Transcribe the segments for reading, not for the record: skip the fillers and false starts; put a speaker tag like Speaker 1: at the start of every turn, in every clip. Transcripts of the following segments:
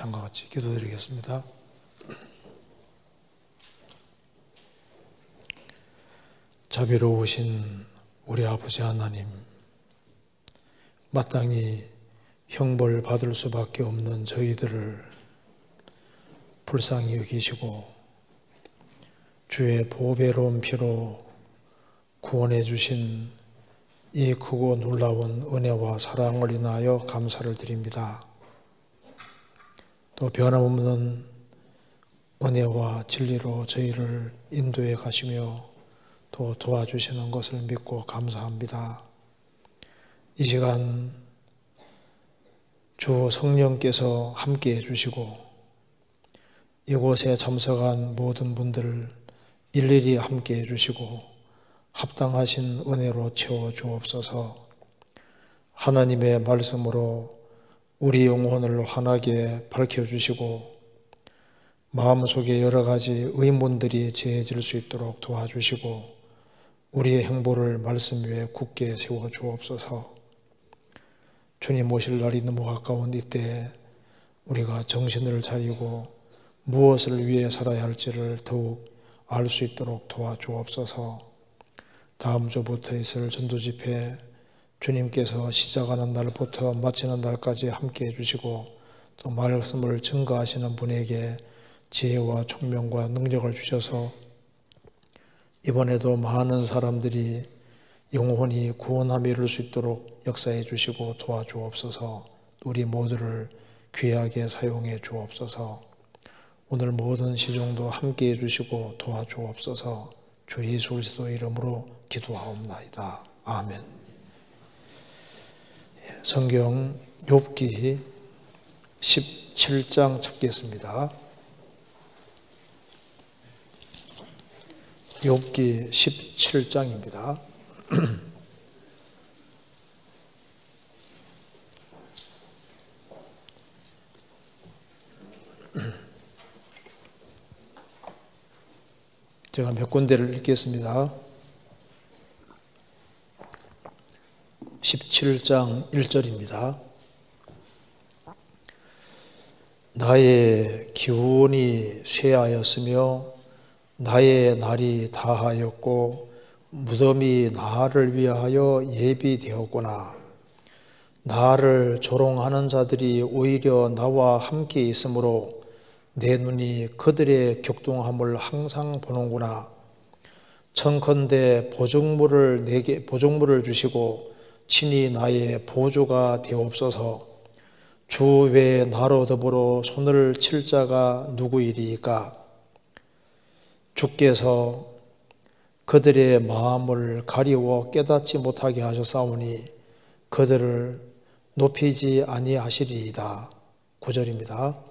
Speaker 1: 찬과 같이 기도드리겠습니다. 자비로우신 우리 아버지 하나님, 마땅히 형벌 받을 수밖에 없는 저희들을 불쌍히 여기시고 주의 보배로운 피로 구원해 주신 이 크고 놀라운 은혜와 사랑을 인하여 감사를 드립니다. 또 변함없는 은혜와 진리로 저희를 인도해 가시며 또 도와주시는 것을 믿고 감사합니다. 이 시간 주 성령께서 함께해 주시고 이곳에 참석한 모든 분들 일일이 함께해 주시고 합당하신 은혜로 채워 주옵소서. 하나님의 말씀으로 우리 영혼을 환하게 밝혀주시고 마음속에 여러 가지 의문들이 제해질 수 있도록 도와주시고 우리의 행보를 말씀 위에 굳게 세워 주옵소서. 주님 오실 날이 너무 가까운 이때에 우리가 정신을 차리고 무엇을 위해 살아야 할지를 더욱 알 수 있도록 도와주옵소서. 다음 주부터 있을 전도집회 주님께서 시작하는 날부터 마치는 날까지 함께해 주시고 또 말씀을 증거하시는 분에게 지혜와 총명과 능력을 주셔서 이번에도 많은 사람들이 영혼이 구원함에 이를 수 있도록 역사해 주시고 도와주옵소서. 우리 모두를 귀하게 사용해 주옵소서. 오늘 모든 시종도 함께해 주시고 도와주옵소서. 주 예수 그리스도 이름으로 기도하옵나이다. 아멘. 성경 욥기 17장 찾겠습니다. 욥기 17장입니다. 제가 몇 군데를 읽겠습니다. 17장 1절입니다. 나의 기운이 쇠하였으며 나의 날이 다하였고 무덤이 나를 위하여 예비되었구나. 나를 조롱하는 자들이 오히려 나와 함께 있으므로 내 눈이 그들의 격동함을 항상 보는구나. 청컨대 보증물을 주시고 친히 나의 보조가 되옵소서. 주 외에 나로 더불어 손을 칠 자가 누구이리이까. 주께서 그들의 마음을 가리워 깨닫지 못하게 하셨사오니 그들을 높이지 아니하시리이다. 9절입니다.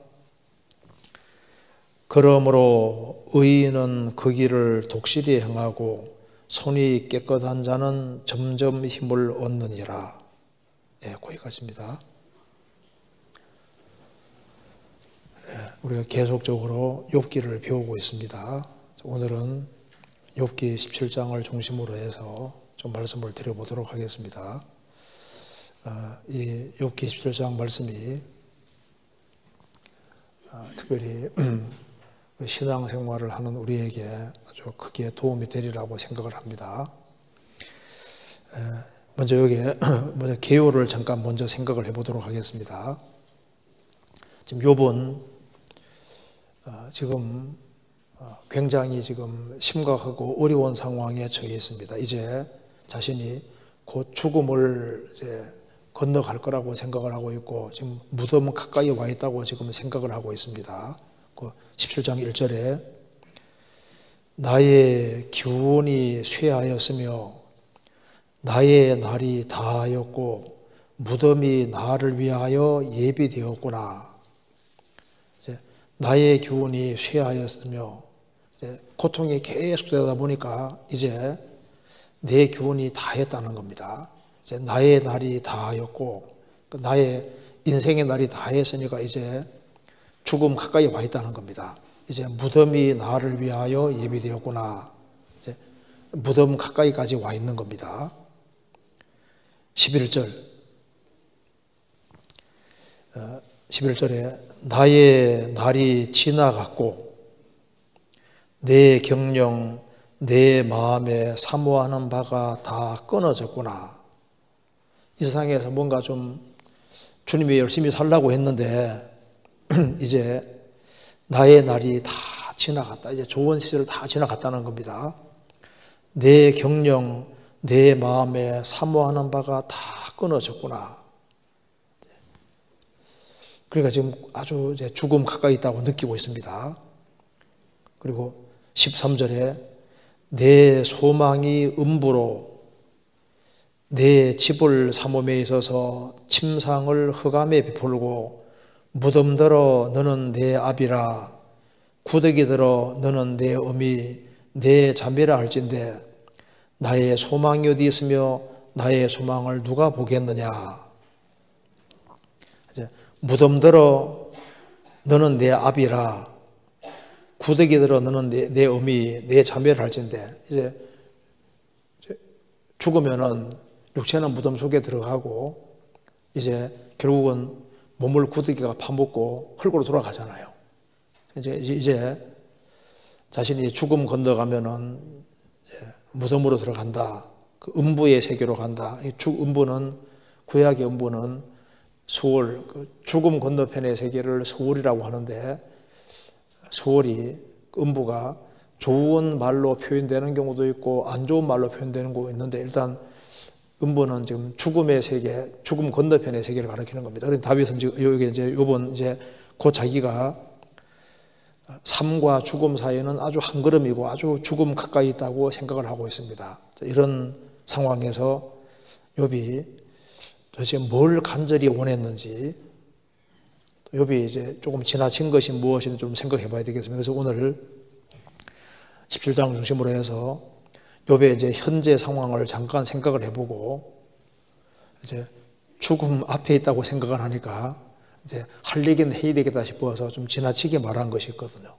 Speaker 1: 그러므로 의인은 그 길을 독실히 행하고 손이 깨끗한 자는 점점 힘을 얻느니라. 거기까지입니다. 우리가 계속적으로 욥기를 배우고 있습니다. 오늘은 욥기 17장을 중심으로 해서 좀 말씀을 드려보도록 하겠습니다. 이 욥기 17장 말씀이 특별히 신앙생활을 하는 우리에게 아주 크게 도움이 되리라고 생각을 합니다. 먼저 먼저 개요를 잠깐 먼저 생각을 해보도록 하겠습니다. 지금 욥은 지금 굉장히 지금 심각하고 어려운 상황에 처해 있습니다. 이제 자신이 곧 죽음을 이제 건너갈 거라고 생각을 하고 있고 지금 무덤 가까이 와 있다고 지금 생각을 하고 있습니다. 17장 1절에 나의 기운이 쇠하였으며 나의 날이 다하였고 무덤이 나를 위하여 예비되었구나. 나의 기운이 쇠하였으며 고통이 계속되다 보니까 이제 내 기운이 다했다는 겁니다. 이제 나의 날이 다하였고 나의 인생의 날이 다했으니까 이제 죽음 가까이 와 있다는 겁니다. 이제 무덤이 나를 위하여 예비되었구나. 이제 무덤 가까이까지 와 있는 겁니다. 11절에 나의 날이 지나갔고 내 경영, 내 마음에 사모하는 바가 다 끊어졌구나. 이 세상에서 뭔가 좀 주님이 열심히 살라고 했는데 이제 나의 날이 다 지나갔다. 이제 좋은 시절 다 지나갔다는 겁니다. 내 경영, 내 마음에 사모하는 바가 다 끊어졌구나. 그러니까 지금 아주 이제 죽음 가까이 있다고 느끼고 있습니다. 그리고 13절에 내 소망이 음부로 내 집을 사모에 있어서 침상을 흑암에 베풀고 무덤들어 너는 내 아비라 구더기 들어 너는 내 어미 내 자매라 할진대 나의 소망이 어디 있으며 나의 소망을 누가 보겠느냐. 무덤들어 너는 내 아비라 구더기 들어 너는 내 어미 내 자매를 할진대. 이제 죽으면은 육체는 무덤 속에 들어가고 이제 결국은 몸을 구더기가 파먹고 흙으로 돌아가잖아요. 이제 자신이 죽음 건너가면은 무덤으로 들어간다. 그 음부의 세계로 간다. 음부는 구약의 음부는 수월, 그 죽음 건너편의 세계를 수월이라고 하는데 수월이 음부가 좋은 말로 표현되는 경우도 있고 안 좋은 말로 표현되는 경우도 있는데 일단 음부는 지금 죽음의 세계, 죽음 건너편의 세계를 가리키는 겁니다. 그래서 다윗은 지금 여기 이제 요번 이제 곧 자기가 삶과 죽음 사이에는 아주 한 걸음이고 아주 죽음 가까이 있다고 생각을 하고 있습니다. 이런 상황에서 욥이 도대체 뭘 간절히 원했는지 욥이 이제 조금 지나친 것이 무엇인지 좀 생각해 봐야 되겠습니다. 그래서 오늘 17장 중심으로 해서 욥의 이제 현재 상황을 잠깐 생각을 해보고 이제 죽음 앞에 있다고 생각을 하니까 이제 할 얘기는 해야 되겠다 싶어서 좀 지나치게 말한 것이 있거든요.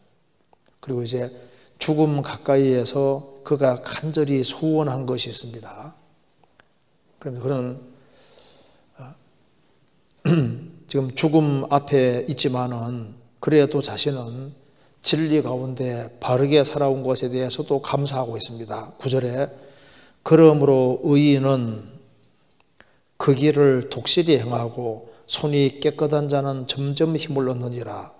Speaker 1: 그리고 이제 죽음 가까이에서 그가 간절히 소원한 것이 있습니다. 그러면 그는 지금 죽음 앞에 있지만은 그래도 자신은 진리 가운데 바르게 살아온 것에 대해서도 감사하고 있습니다. 9절에 그러므로 의인은 그 길을 독실히 행하고 손이 깨끗한 자는 점점 힘을 얻느니라.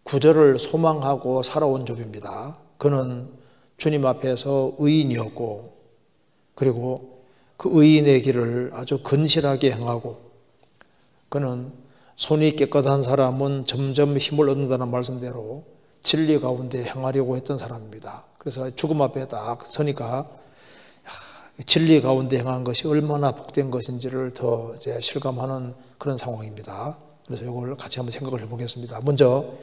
Speaker 1: 9절을 소망하고 살아온 욥입니다. 그는 주님 앞에서 의인이었고 그리고 그 의인의 길을 아주 근실하게 행하고 그는 손이 깨끗한 사람은 점점 힘을 얻는다는 말씀대로 진리 가운데 행하려고 했던 사람입니다. 그래서 죽음 앞에 딱 서니까 진리 가운데 행한 것이 얼마나 복된 것인지를 더 이제 실감하는 그런 상황입니다. 그래서 이걸 같이 한번 생각을 해보겠습니다. 먼저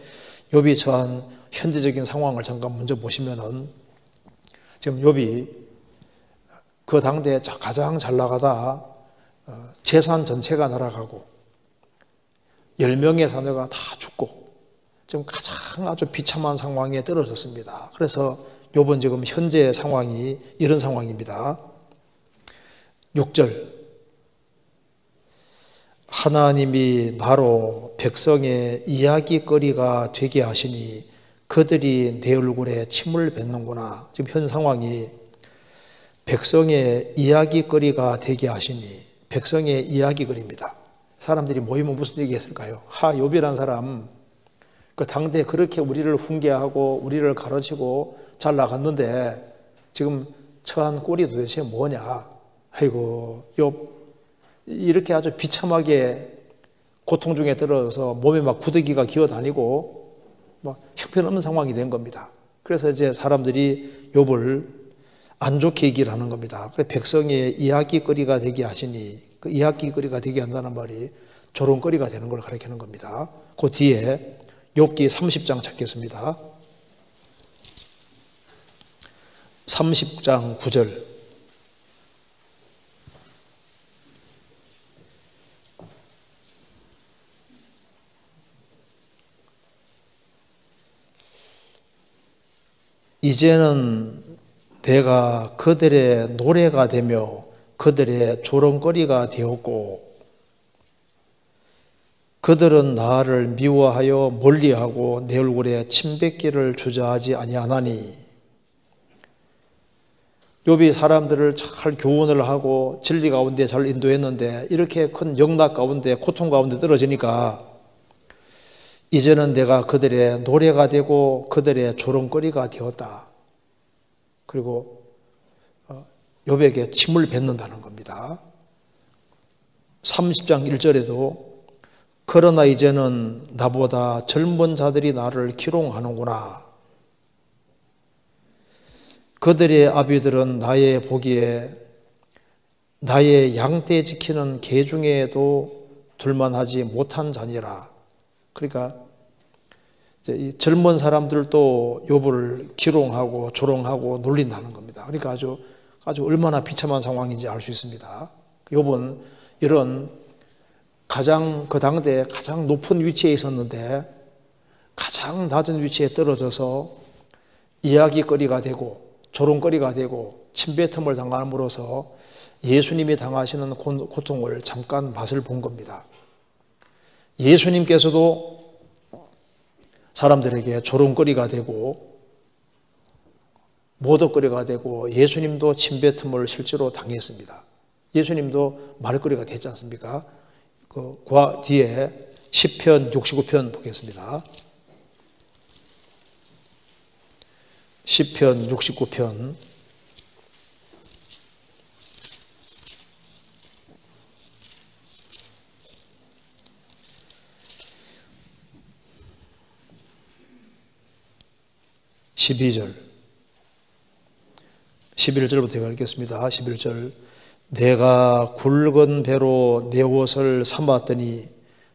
Speaker 1: 욥이 처한 현재적인 상황을 잠깐 먼저 보시면은 지금 욥이 그 당대에 가장 잘 나가다 재산 전체가 날아가고 10명의 자녀가 다 죽고 지금 가장 아주 비참한 상황에 떨어졌습니다. 그래서 욥은 지금 현재 상황이 이런 상황입니다. 6절 하나님이 나로 백성의 이야기거리가 되게 하시니 그들이 내 얼굴에 침을 뱉는구나. 지금 현 상황이 백성의 이야기거리가 되게 하시니 백성의 이야기거리입니다. 사람들이 모이면 무슨 얘기했을까요? 욥이라는 사람 그 당대에 그렇게 우리를 훈계하고 우리를 가르치고 잘 나갔는데 지금 처한 꼴이 도대체 뭐냐? 아이고 욥 이렇게 아주 비참하게 고통 중에 들어서 몸에 막 구더기가 기어다니고 막 형편없는 상황이 된 겁니다. 그래서 이제 사람들이 욥을 안 좋게 얘기를 하는 겁니다. 그래서 백성의 이야기거리가 되게 하시니 그 이야기거리가 되게 한다는 말이 조롱거리가 되는 걸 가리키는 겁니다. 그 뒤에 욥기 30장 찾겠습니다. 30장 9절 이제는 내가 그들의 노래가 되며 그들의 조롱거리가 되었고 그들은 나를 미워하여 멀리하고 내 얼굴에 침뱉기를 주저하지 아니하나니. 욥이 사람들을 잘 교훈을 하고 진리 가운데 잘 인도했는데 이렇게 큰 영락 가운데 고통 가운데 떨어지니까 이제는 내가 그들의 노래가 되고 그들의 조롱거리가 되었다. 그리고 욥에게 침을 뱉는다는 겁니다. 30장 1절에도 그러나 이제는 나보다 젊은 자들이 나를 기롱하는구나. 그들의 아비들은 나의 보기에 나의 양떼 지키는 개 중에도 둘만하지 못한 자니라. 그러니까 이제 이 젊은 사람들도 욥을 기롱하고 조롱하고 놀린다는 겁니다. 그러니까 아주 얼마나 비참한 상황인지 알 수 있습니다. 욥은 이런 그 당대에 가장 높은 위치에 있었는데 가장 낮은 위치에 떨어져서 이야기거리가 되고 조롱거리가 되고 침뱉음을 당함으로써 예수님이 당하시는 고통을 잠깐 맛을 본 겁니다. 예수님께서도 사람들에게 조롱거리가 되고 모독거리가 되고 예수님도 침뱉음을 실제로 당했습니다. 예수님도 말거리가 됐지 않습니까? 그 뒤에 시편 69편 보겠습니다. 시편 69편 12절 11절부터 읽겠습니다. 11절 내가 굵은 배로 내 옷을 삼았더니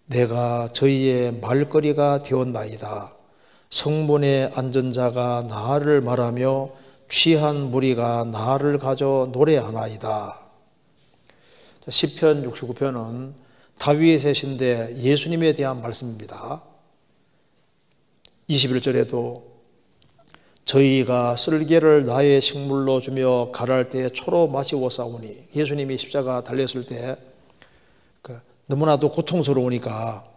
Speaker 1: 내가 저희의 말거리가 되었나이다. 성문에 앉은 자가 나를 말하며 취한 무리가 나를 가져 노래하나이다. 시편 69편은 다윗의 시인데 예수님에 대한 말씀입니다. 21절에도 저희가 쓸개를 나의 식물로 주며 가랄 때 초로 마시오사오니, 예수님이 십자가 달렸을 때 너무나도 고통스러우니까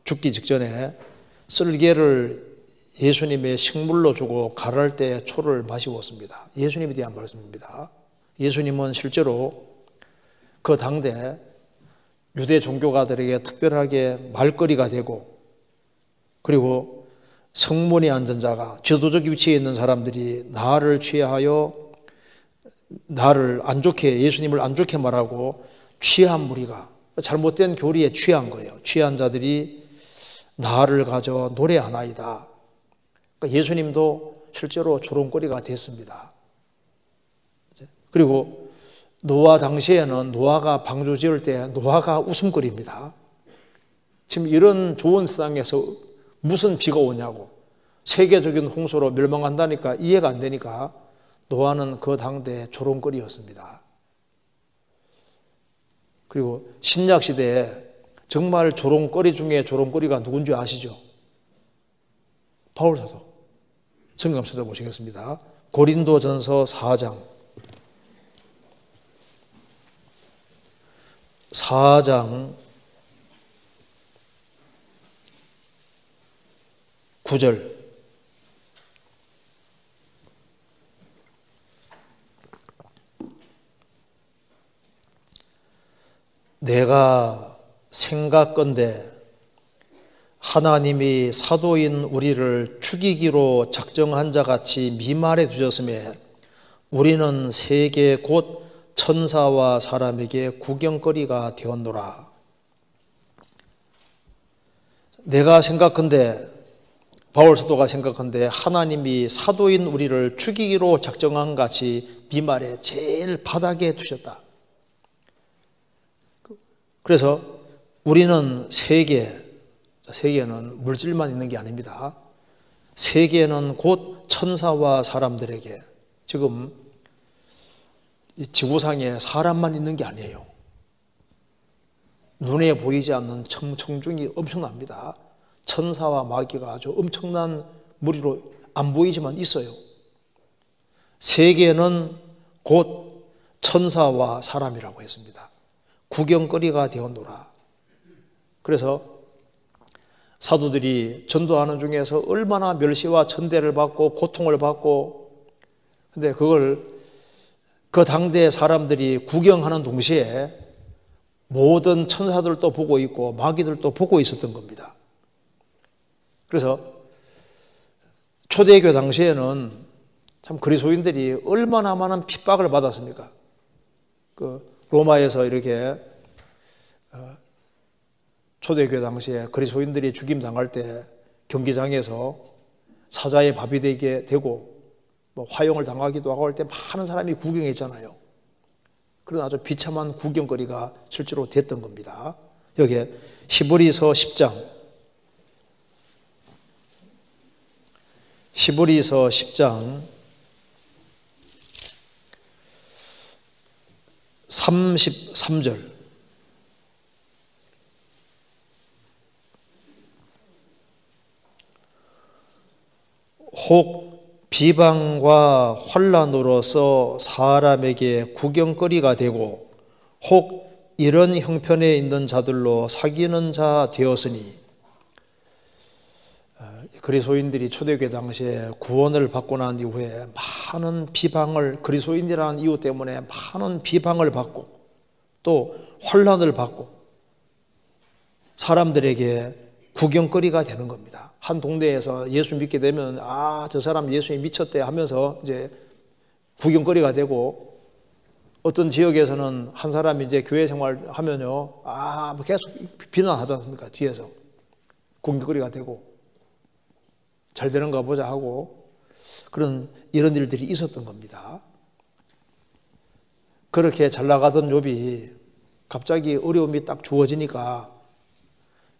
Speaker 1: 죽기 직전에 쓸개를 예수님의 식물로 주고 가랄 때 초를 마시었습니다. 예수님에 대한 말씀입니다. 예수님은 실제로 그 당대 유대 종교가들에게 특별하게 말거리가 되고, 그리고 성문에 앉은 자가, 지도적 위치에 있는 사람들이 나를 취하여 나를 안 좋게, 예수님을 안 좋게 말하고 취한 무리가, 잘못된 교리에 취한 거예요. 취한 자들이 나를 가져 노래하나이다. 그러니까 예수님도 실제로 조롱거리가 됐습니다. 그리고 노아 당시에는 노아가 방주 지을 때 노아가 웃음거리입니다. 지금 이런 좋은 세상에서 무슨 비가 오냐고, 세계적인 홍수로 멸망한다니까 이해가 안 되니까 노아는 그 당대의 조롱거리였습니다. 그리고 신약 시대에 정말 조롱거리 중에 조롱거리가 누군지 아시죠? 바울 사도. 성경 찾아보시겠습니다. 고린도전서 4장 9절 내가 생각건대 하나님이 사도인 우리를 죽이기로 작정한 자같이 미말해 두셨음에 우리는 세계 곧 천사와 사람에게 구경거리가 되었노라. 내가 생각건대, 바울 사도가 생각한데 하나님이 사도인 우리를 죽이기로 작정한 같이 미말에 제일 바닥에 두셨다. 그래서 우리는 세계는 물질만 있는 게 아닙니다. 세계는 곧 천사와 사람들에게, 지금 이 지구상에 사람만 있는 게 아니에요. 눈에 보이지 않는 청중이 엄청납니다. 천사와 마귀가 아주 엄청난 무리로 안 보이지만 있어요. 세계는 곧 천사와 사람이라고 했습니다. 구경거리가 되었노라. 그래서 사도들이 전도하는 중에서 얼마나 멸시와 천대를 받고 고통을 받고, 근데 그걸 그 당대 사람들이 구경하는 동시에 모든 천사들도 보고 있고 마귀들도 보고 있었던 겁니다. 그래서 초대교회 당시에는 참 그리스도인들이 얼마나 많은 핍박을 받았습니까? 그 로마에서 이렇게 초대교회 당시에 그리스도인들이 죽임 당할 때 경기장에서 사자의 밥이 되게 되고 뭐 화형을 당하기도 하고 할 때 많은 사람이 구경했잖아요. 그런 아주 비참한 구경거리가 실제로 됐던 겁니다. 여기에 히브리서 10장 33절 혹 비방과 환난으로서 사람에게 구경거리가 되고 혹 이런 형편에 있는 자들로 사귀는 자 되었으니, 그리스도인들이 초대교회 당시에 구원을 받고 난 이후에 많은 비방을, 그리스도인이라는 이유 때문에 많은 비방을 받고 또 환난을 받고 사람들에게 구경거리가 되는 겁니다. 한 동네에서 예수 믿게 되면 저 사람 예수에 미쳤대 하면서 이제 구경거리가 되고, 어떤 지역에서는 한 사람이 이제 교회 생활하면요 계속 비난하지 않습니까? 뒤에서 구경거리가 되고 잘 되는가 보자 하고, 이런 일들이 있었던 겁니다. 그렇게 잘 나가던 욥이 갑자기 어려움이 딱 주어지니까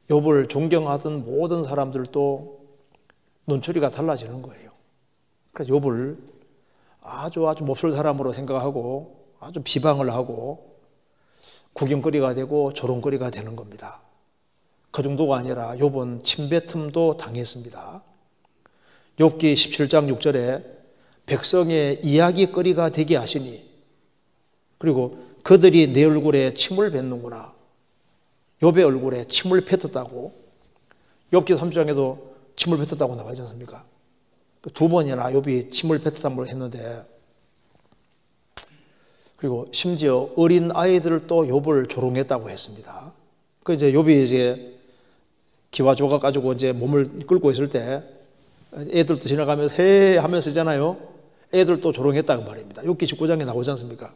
Speaker 1: 욥을 존경하던 모든 사람들도 눈초리가 달라지는 거예요. 그래서 욥을 아주 몹쓸 사람으로 생각하고 아주 비방을 하고 구경거리가 되고 조롱거리가 되는 겁니다. 그 정도가 아니라 욥은 침뱉음도 당했습니다. 욥기 17장 6절에 백성의 이야기거리가 되게 하시니, 그리고 그들이 내 얼굴에 침을 뱉는구나. 욥의 얼굴에 침을 뱉었다고, 욥기 30장에도 침을 뱉었다고 나와 있지 않습니까? 두 번이나 욥이 침을 뱉었다고 했는데, 그리고 심지어 어린 아이들도 욥을 조롱했다고 했습니다. 그 이제 욥이 이제 기와 조각 가지고 이제 몸을 끌고 있을 때 애들도 지나가면서 해 하면서 있잖아요. 애들도 조롱했다고 말입니다. 욥기 19장에 나오지 않습니까?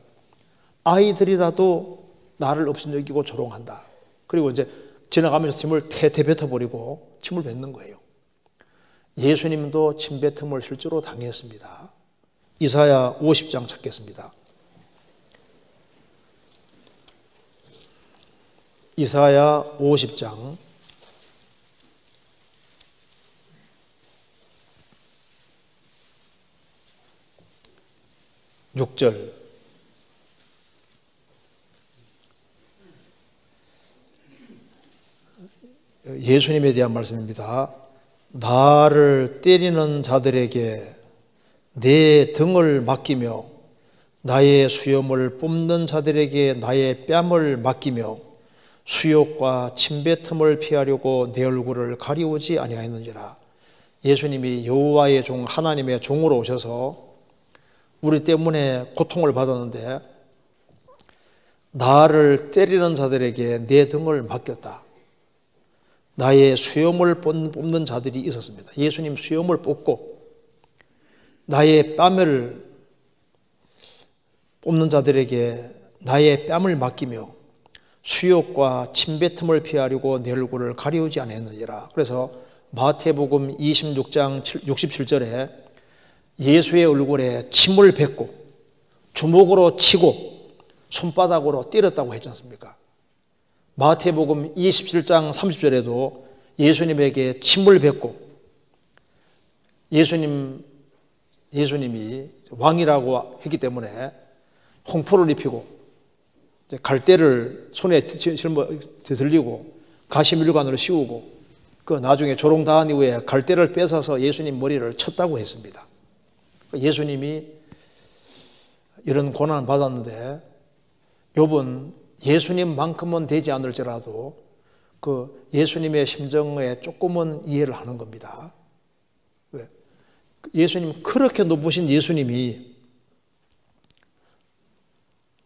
Speaker 1: 아이들이라도 나를 업신여기고 조롱한다. 그리고 이제 지나가면서 침을 태태 뱉어버리고 침을 뱉는 거예요. 예수님도 침뱉음을 실제로 당했습니다. 이사야 50장 찾겠습니다. 이사야 50장 6절. 예수님에 대한 말씀입니다. 나를 때리는 자들에게 내 등을 맡기며 나의 수염을 뽑는 자들에게 나의 뺨을 맡기며 수욕과 침뱉음을 피하려고 내 얼굴을 가리우지 아니하였느니라. 예수님이 여호와의 종, 하나님의 종으로 오셔서 우리 때문에 고통을 받았는데 나를 때리는 자들에게 내 등을 맡겼다. 나의 수염을 뽑는 자들이 있었습니다. 예수님 수염을 뽑고 나의 뺨을 뽑는 자들에게 나의 뺨을 맡기며 수욕과 침뱉음을 피하려고 내 얼굴을 가리우지 않았느니라. 그래서 마태복음 26장 67절에 예수의 얼굴에 침을 뱉고 주먹으로 치고 손바닥으로 때렸다고 했지 않습니까? 마태복음 27장 30절에도 예수님에게 침을 뱉고 예수님이 왕이라고 했기 때문에 홍포를 입히고 갈대를 손에 들리고 가시밀관으로 씌우고 그 나중에 조롱당한 이후에 갈대를 뺏어서 예수님 머리를 쳤다고 했습니다. 예수님이 이런 고난을 받았는데 욥은 예수님만큼은 되지 않을지라도 그 예수님의 심정에 조금은 이해를 하는 겁니다. 왜? 예수님, 그렇게 높으신 예수님이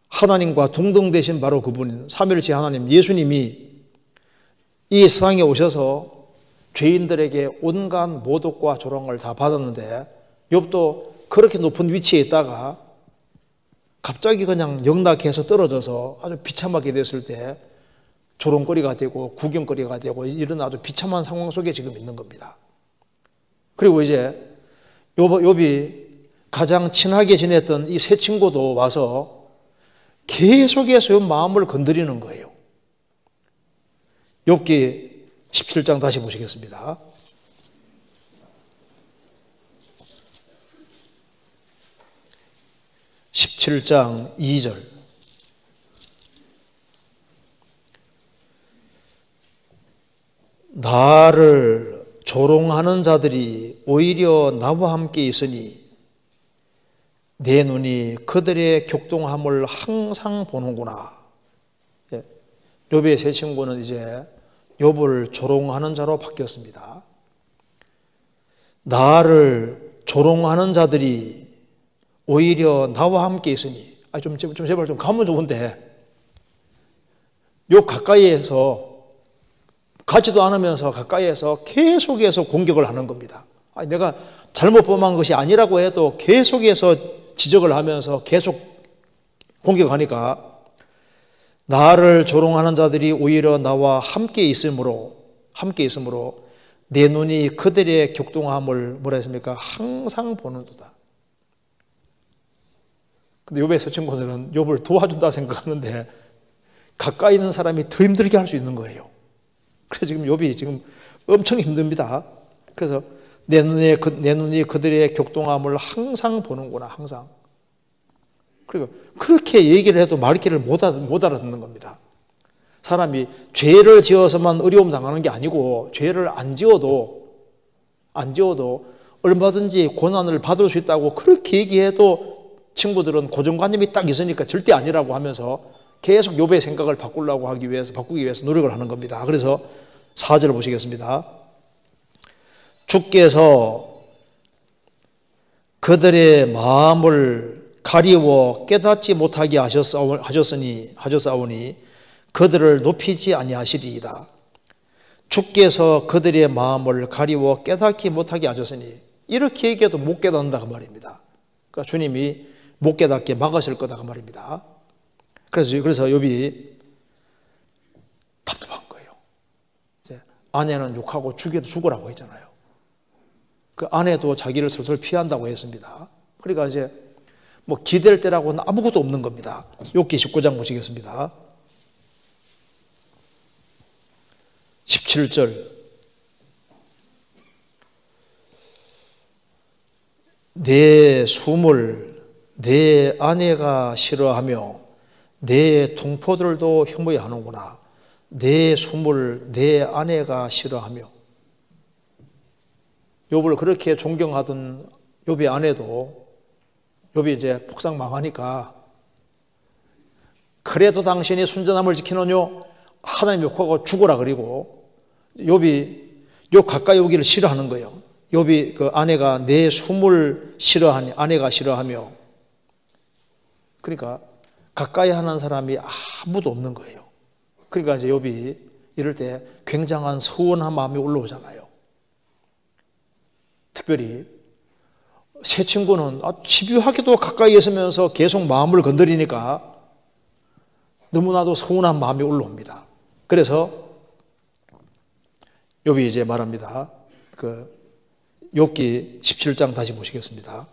Speaker 1: 하나님과 동등되신 바로 그분인 삼위일체 하나님 예수님이 이 세상에 오셔서 죄인들에게 온갖 모독과 조롱을 다 받았는데 욥도 그렇게 높은 위치에 있다가 갑자기 그냥 영락해서 떨어져서 아주 비참하게 됐을 때 조롱거리가 되고 구경거리가 되고 이런 아주 비참한 상황 속에 지금 있는 겁니다. 그리고 이제 욥이 가장 친하게 지냈던 이 세 친구도 와서 계속해서 마음을 건드리는 거예요. 욥기 17장 다시 보시겠습니다. 17장 2절. 나를 조롱하는 자들이 오히려 나와 함께 있으니 내 눈이 그들의 격동함을 항상 보는구나. 욥의 세 친구는 이제 욥을 조롱하는 자로 바뀌었습니다. 나를 조롱하는 자들이 오히려 나와 함께 있으니, 제발 좀 가면 좋은데, 욥 가까이에서, 가지도 않으면서 가까이에서 계속해서 공격을 하는 겁니다. 내가 잘못 범한 것이 아니라고 해도 계속해서 지적을 하면서 계속 공격하니까, 나를 조롱하는 자들이 오히려 나와 함께 있으므로 내 눈이 그들의 격동함을 뭐라 했습니까? 항상 보는도다. 근데 욥의 세 친구들은 욥을 도와준다 생각하는데 가까이 있는 사람이 더 힘들게 할 수 있는 거예요. 그래서 지금 욥이 지금 엄청 힘듭니다. 그래서 내 눈이 그들의 격동함을 항상 보는구나, 항상. 그리고 그렇게 얘기를 해도 말귀를 못 알아듣는 겁니다. 사람이 죄를 지어서만 어려움 당하는 게 아니고 죄를 안 지어도 얼마든지 고난을 받을 수 있다고 그렇게 얘기해도 친구들은 고정관념이 딱 있으니까 절대 아니라고 하면서 계속 욥의 생각을 바꾸기 위해서 노력을 하는 겁니다. 그래서 4절 보시겠습니다. 주께서 그들의 마음을 가리워 깨닫지 못하게 하셨사오니 그들을 높이지 아니하시리이다. 주께서 그들의 마음을 가리워 깨닫지 못하게 하셨으니, 이렇게 얘기해도 못 깨닫는다 그 말입니다. 그러니까 주님이 못 깨닫게 막으실 거다 그 말입니다. 그래서 욥이 답답한 거예요. 이제 아내는 욕하고 죽으라고 했잖아요. 그 아내도 자기를 슬슬 피한다고 했습니다. 그러니까 이제 뭐 기댈 때라고는 아무것도 없는 겁니다. 욥기 19장 보시겠습니다. 17절. 내 숨을 내 아내가 싫어하며 내 동포들도 혐오해하는구나. 내 숨을 내 아내가 싫어하며. 욥을 그렇게 존경하던 욥의 아내도 욥이 이제 폭삭 망하니까, 그래도 당신이 순전함을 지키느뇨? 하나님 욕하고 죽어라. 그리고 욥 가까이 오기를 싫어하는 거예요. 욥이 그 아내가 내 숨을 싫어하니, 아내가 싫어하며, 그러니까 가까이 하는 사람이 아무도 없는 거예요. 그러니까 이제 욥이 이럴 때 굉장한 서운한 마음이 올라오잖아요. 특별히 세 친구는 집요하게도 가까이 있으면서 계속 마음을 건드리니까 너무나도 서운한 마음이 올라옵니다. 그래서 욥이 이제 말합니다. 그 욥기 17장 다시 보시겠습니다.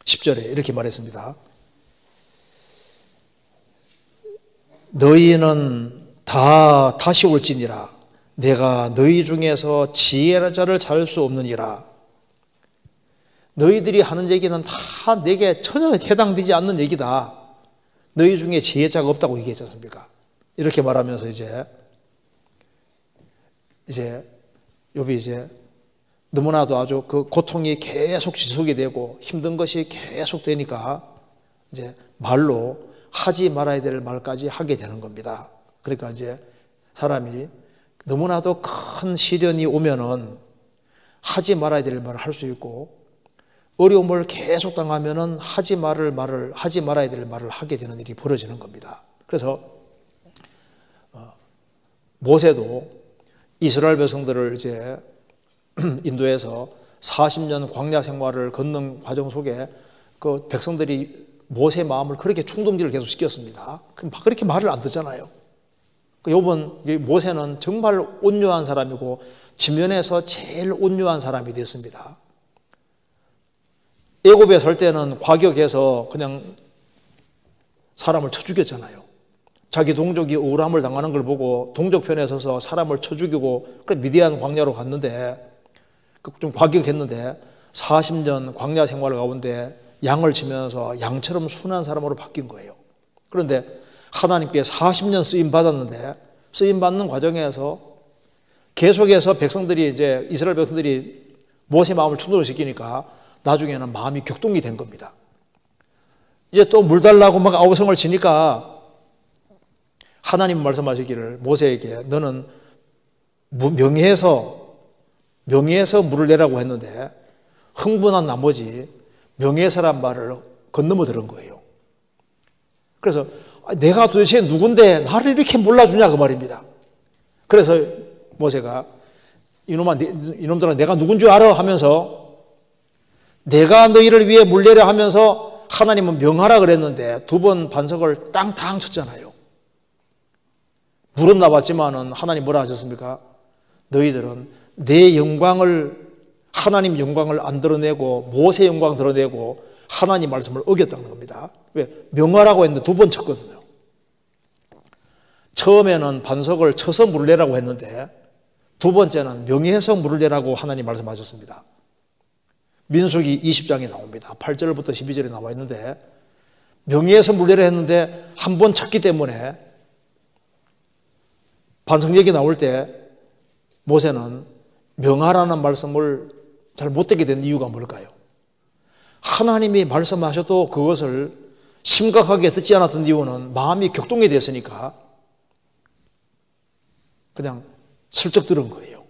Speaker 1: 10절에 이렇게 말했습니다. 너희는 다 다시 올지니라. 내가 너희 중에서 지혜의 자를 찾을 수 없느니라. 너희들이 하는 얘기는 다 내게 전혀 해당되지 않는 얘기다. 너희 중에 지혜자가 없다고 얘기했지 않습니까? 이렇게 말하면서 이제 욥이 이제 너무나도 아주 그 고통이 계속 지속이 되고 힘든 것이 계속 되니까 이제 말로 하지 말아야 될 말까지 하게 되는 겁니다. 그러니까 이제 사람이 너무나도 큰 시련이 오면은 하지 말아야 될 말을 할 수 있고, 어려움을 계속 당하면은 하지 말아야 될 말을 하게 되는 일이 벌어지는 겁니다. 그래서 모세도 이스라엘 백성들을 이제 인도에서 40년 광야 생활을 걷는 과정 속에 그 백성들이 모세의 마음을 그렇게 충동질을 계속 시켰습니다. 그렇게 말을 안 듣잖아요. 이번 모세는 정말 온유한 사람이고 지면에서 제일 온유한 사람이 됐습니다. 애굽에 설 때는 과격해서 그냥 사람을 쳐 죽였잖아요. 자기 동족이 억울함을 당하는 걸 보고 동족 편에 서서 사람을 쳐 죽이고, 그래 미디안 광야로 갔는데 좀 과격했는데 40년 광야 생활 가운데 양을 치면서 양처럼 순한 사람으로 바뀐 거예요. 그런데 하나님께 40년 쓰임 받았는데, 쓰임 받는 과정에서 계속해서 백성들이 이제 이스라엘 백성들이 모세 마음을 충동을 시키니까 나중에는 마음이 격동이 된 겁니다. 이제 또 물 달라고 막 아우성을 치니까 하나님 말씀하시기를 모세에게 너는 명예에서 물을 내라고 했는데 흥분한 나머지 명예서란 말을 건너며 들은 거예요. 그래서 내가 도대체 누군데 나를 이렇게 몰라주냐 그 말입니다. 그래서 모세가 이놈들아 내가 누군 줄 알아 하면서 내가 너희를 위해 물 내려 하면서 하나님은 명하라 그랬는데 두 번 반석을 땅탕 쳤잖아요. 물은 나왔지만은 하나님 뭐라 하셨습니까? 너희들은 내 영광을, 하나님 영광을 안 드러내고 모세 영광 드러내고 하나님 말씀을 어겼다는 겁니다. 왜? 명하라고 했는데 두 번 쳤거든요. 처음에는 반석을 쳐서 물을 내라고 했는데 두 번째는 명예해서 물을 내라고 하나님 말씀하셨습니다. 민수기 20장에 나옵니다. 8절부터 12절에 나와 있는데 명예해서 물을 내라 했는데 한 번 쳤기 때문에 반석 얘기 나올 때 모세는 명하라는 말씀을 잘 못 듣게 된 이유가 뭘까요? 하나님이 말씀하셔도 그것을 심각하게 듣지 않았던 이유는 마음이 격동이 됐으니까 그냥 슬쩍 들은 거예요.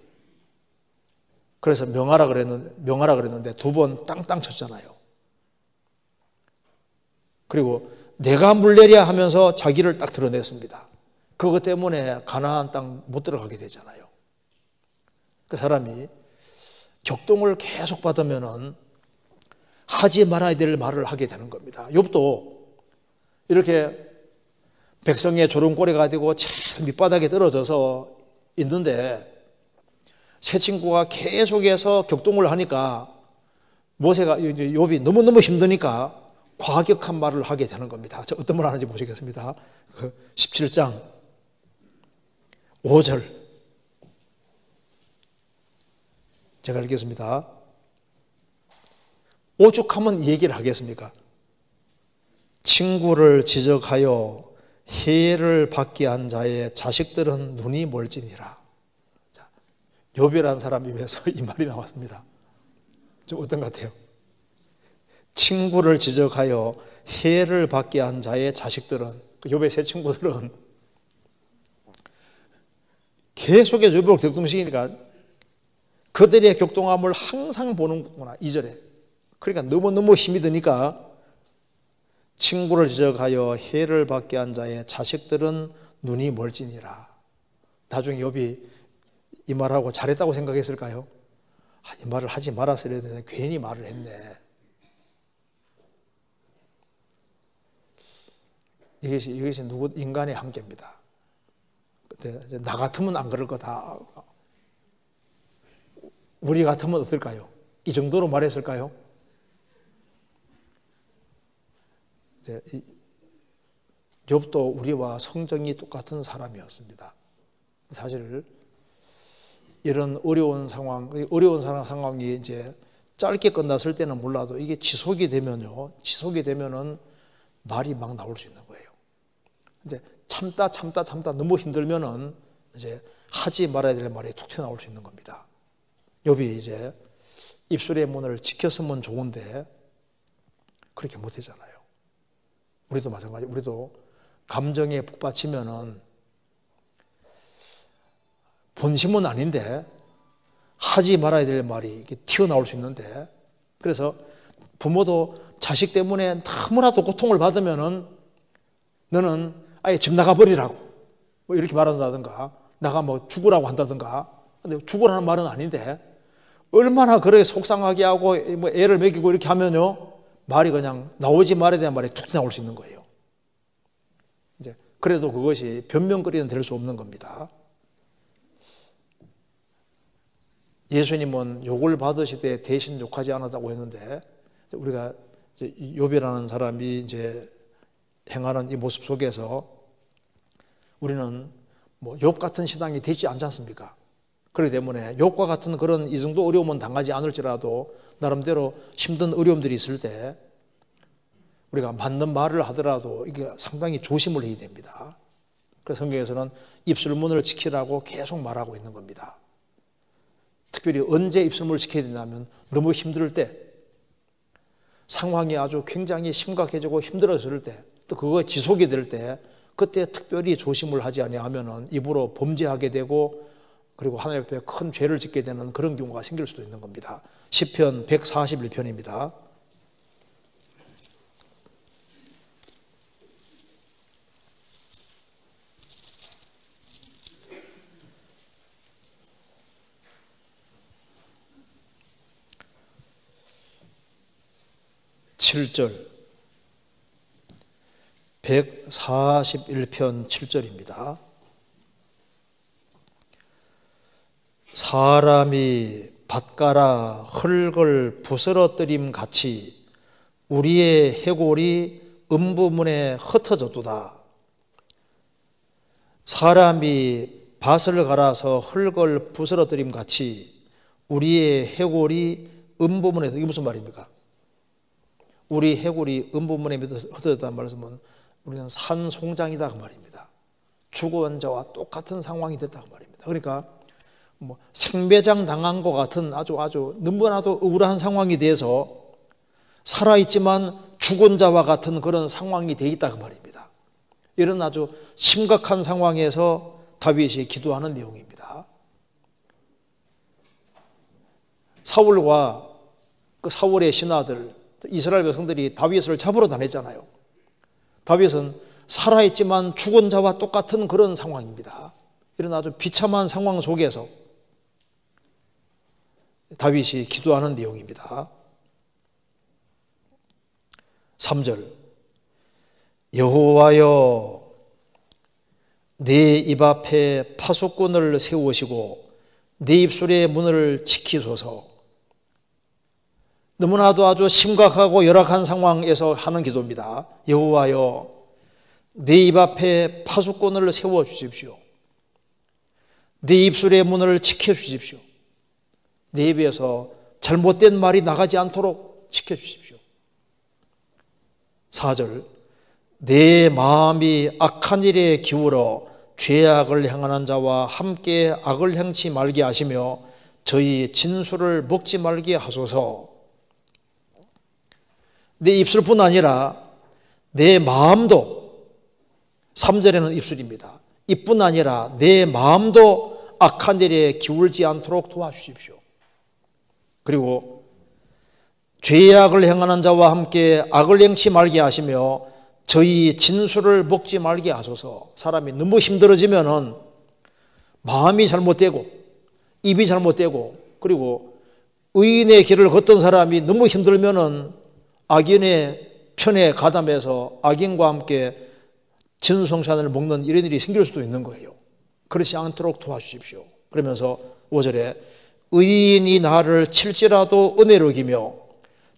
Speaker 1: 그래서 명하라 그랬는데 두 번 땅땅 쳤잖아요. 그리고 내가 물 내랴 하면서 자기를 딱 드러냈습니다. 그것 때문에 가나안 땅 못 들어가게 되잖아요. 그 사람이 격동을 계속 받으면은 하지 말아야 될 말을 하게 되는 겁니다. 욥도 이렇게 백성의 조롱거리가 되고 제일 밑바닥에 떨어져서 있는데 새 친구가 계속해서 격동을 하니까 모세가 욥이 너무너무 힘드니까 과격한 말을 하게 되는 겁니다. 저 어떤 말 하는지 보시겠습니다. 17장 5절 제가 읽겠습니다. 오죽하면 이 얘기를 하겠습니까? 친구를 지적하여 해를 받게 한 자의 자식들은 눈이 멀지니라. 욥이라는 사람 입에서 이 말이 나왔습니다. 좀 어떤 것 같아요? 친구를 지적하여 해를 받게 한 자의 자식들은, 욥의 세 친구들은 계속해서 욥을 격동시키니까 그들의 격동함을 항상 보는구나. 2절에. 그러니까 너무너무 힘이 드니까 친구를 지적하여 해를 받게 한 자의 자식들은 눈이 멀지니라. 나중에 욥이 이 말하고 잘했다고 생각했을까요? 이 말을 하지 말았어야 되는데 괜히 말을 했네. 이것이 누구 인간의 한계입니다. 근데 나 같으면 안 그럴 거다. 우리 같으면 어떨까요? 이 정도로 말했을까요? 욥도 우리와 성정이 똑같은 사람이었습니다. 사실 이런 어려운 상황이 이제 짧게 끝났을 때는 몰라도 이게 지속이 되면은 말이 막 나올 수 있는 거예요. 이제 참다 너무 힘들면은 이제 하지 말아야 될 말이 툭 튀어나올 수 있는 겁니다. 욥이 이제 입술의 문을 지켰으면 좋은데 그렇게 못하잖아요. 우리도 마찬가지. 우리도 감정에 북받치면은 본심은 아닌데 하지 말아야 될 말이 이렇게 튀어나올 수 있는데, 그래서 부모도 자식 때문에 너무나도 고통을 받으면은 너는 아예 집 나가버리라고 뭐 이렇게 말한다든가, 나가 뭐 죽으라고 한다든가. 근데 죽으라는 말은 아닌데 얼마나 그렇게 속상하게 하고 뭐 애를 먹이고 이렇게 하면요, 말이 그냥 나오지 말아야 되는 말이 툭 나올 수 있는 거예요. 이제 그래도 그것이 변명거리는 될 수 없는 겁니다. 예수님은 욕을 받으시되 대신 욕하지 않았다고 했는데, 우리가 욥이라는 사람이 이제 행하는 이 모습 속에서 우리는 뭐 욥 같은 신앙이 되지 않지 않습니까? 그렇기 때문에 욥과 같은 그런 이 정도 어려움은 당하지 않을지라도 나름대로 힘든 어려움들이 있을 때 우리가 맞는 말을 하더라도 이게 상당히 조심을 해야 됩니다. 그래서 성경에서는 입술문을 지키라고 계속 말하고 있는 겁니다. 특별히 언제 입술문을 지켜야 되냐면 너무 힘들 때, 상황이 아주 굉장히 심각해지고 힘들어질 때, 또 그거 지속이 될 때, 그때 특별히 조심을 하지 아니하면은 입으로 범죄하게 되고, 그리고 하나님 앞에 큰 죄를 짓게 되는 그런 경우가 생길 수도 있는 겁니다. 시편 141편입니다. (7절) 141편 7절입니다. 사람이 밭가라 흙을 부스러뜨림 같이 우리의 해골이 음부문에 흩어졌도다. 사람이 밭을 갈아서 흙을 부스러뜨림 같이 우리의 해골이 음부문에, 이게 무슨 말입니까? 우리 해골이 음부문에 흩어졌다는 말씀은 우리는 산송장이다 그 말입니다. 죽은 자와 똑같은 상황이 됐다 그 말입니다. 그러니까 뭐 생배장 당한 것 같은 아주 너무나도 억울한 상황이 돼서 살아있지만 죽은 자와 같은 그런 상황이 돼 있다 그 말입니다. 이런 아주 심각한 상황에서 다윗이 기도하는 내용입니다. 사울과 그 사울의 신하들, 이스라엘 백성들이 다윗을 잡으러 다녔잖아요. 다윗은 살아있지만 죽은 자와 똑같은 그런 상황입니다. 이런 아주 비참한 상황 속에서 다윗이 기도하는 내용입니다. 3절 여호와여 내 입 앞에 파수꾼을 세우시고 내 입술의 문을 지키소서. 너무나도 아주 심각하고 열악한 상황에서 하는 기도입니다. 여호와여 내 입 앞에 파수꾼을 세워주십시오. 내 입술의 문을 지켜주십시오. 내 입에서 잘못된 말이 나가지 않도록 지켜주십시오. 4절 내 마음이 악한 일에 기울어 죄악을 행하는 자와 함께 악을 행치 말게 하시며 저희 진술을 먹지 말게 하소서. 내 입술뿐 아니라 내 마음도, 3절에는 입술입니다. 입뿐 아니라 내 마음도 악한 일에 기울지 않도록 도와주십시오. 그리고 죄악을 행하는 자와 함께 악을 행치 말게 하시며 저희 진술을 먹지 말게 하소서. 사람이 너무 힘들어지면은 마음이 잘못되고 입이 잘못되고, 그리고 의인의 길을 걷던 사람이 너무 힘들면은 악인의 편에 가담해서 악인과 함께 진성산을 먹는 이런 일이 생길 수도 있는 거예요. 그렇지 않도록 도와주십시오. 그러면서 5절에 의인이 나를 칠지라도 은혜로 기며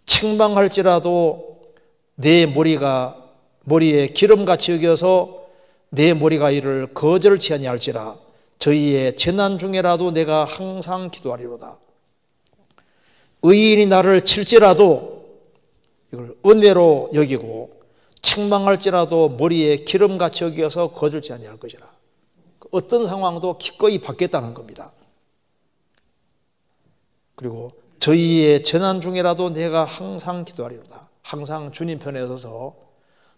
Speaker 1: 책망할지라도 내 머리에 기름같이 여겨서 내 머리가 이를 거절치 아니할지라 저희의 재난 중에라도 내가 항상 기도하리로다. 의인이 나를 칠지라도 이걸 은혜로 여기고 책망할지라도 머리에 기름같이 여겨서 거절치 아니할 것이라. 어떤 상황도 기꺼이 받겠다는 겁니다. 그리고 저희의 재난 중에라도 내가 항상 기도하리로다. 항상 주님 편에 서서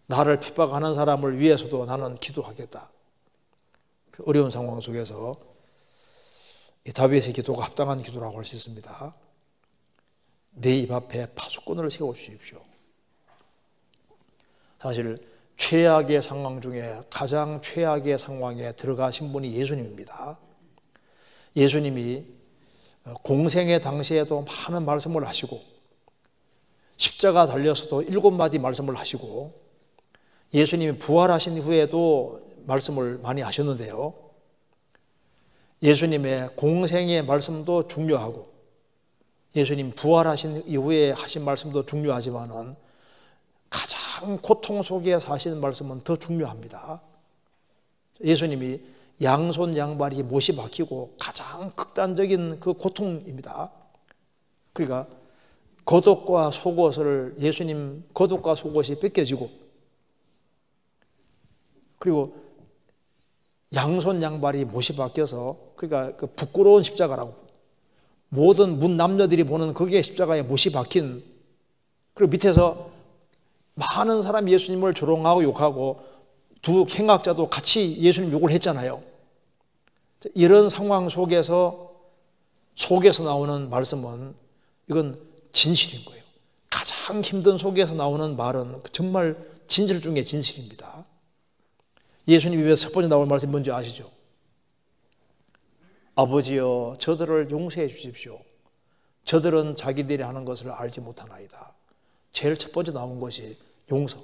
Speaker 1: 나를 핍박하는 사람을 위해서도 나는 기도하겠다. 어려운 상황 속에서 이 다윗의 기도가 합당한 기도라고 할 수 있습니다. 내 입 앞에 파수꾼을 세워주십시오. 사실 최악의 상황 중에 가장 최악의 상황에 들어가신 분이 예수님입니다. 예수님이 공생의 당시에도 많은 말씀을 하시고 십자가 달려서도 7마디 말씀을 하시고 예수님이 부활하신 후에도 말씀을 많이 하셨는데요. 예수님의 공생의 말씀도 중요하고 예수님 부활하신 이후에 하신 말씀도 중요하지만은 가장 고통 속에 사시는 말씀은 더 중요합니다. 예수님이 양손 양발이 못이 박히고 가장 극단적인 그 고통입니다. 그러니까 겉옷과 속옷을 예수님 겉옷과 속옷이 뺏겨지고 그리고 양손 양발이 못이 박혀서 그러니까 그 부끄러운 십자가라고 모든 문 남녀들이 보는 그게 십자가에 못이 박힌 그리고 밑에서 많은 사람이 예수님을 조롱하고 욕하고 두 행악자도 같이 예수님 욕을 했잖아요. 이런 상황 속에서 나오는 말씀은 이건 진실인 거예요. 가장 힘든 속에서 나오는 말은 정말 진실 중에 진실입니다. 예수님 입에서 첫 번째 나올 말씀이 뭔지 아시죠? 아버지여 저들을 용서해 주십시오. 저들은 자기들이 하는 것을 알지 못하나이다. 제일 첫 번째 나온 것이 용서.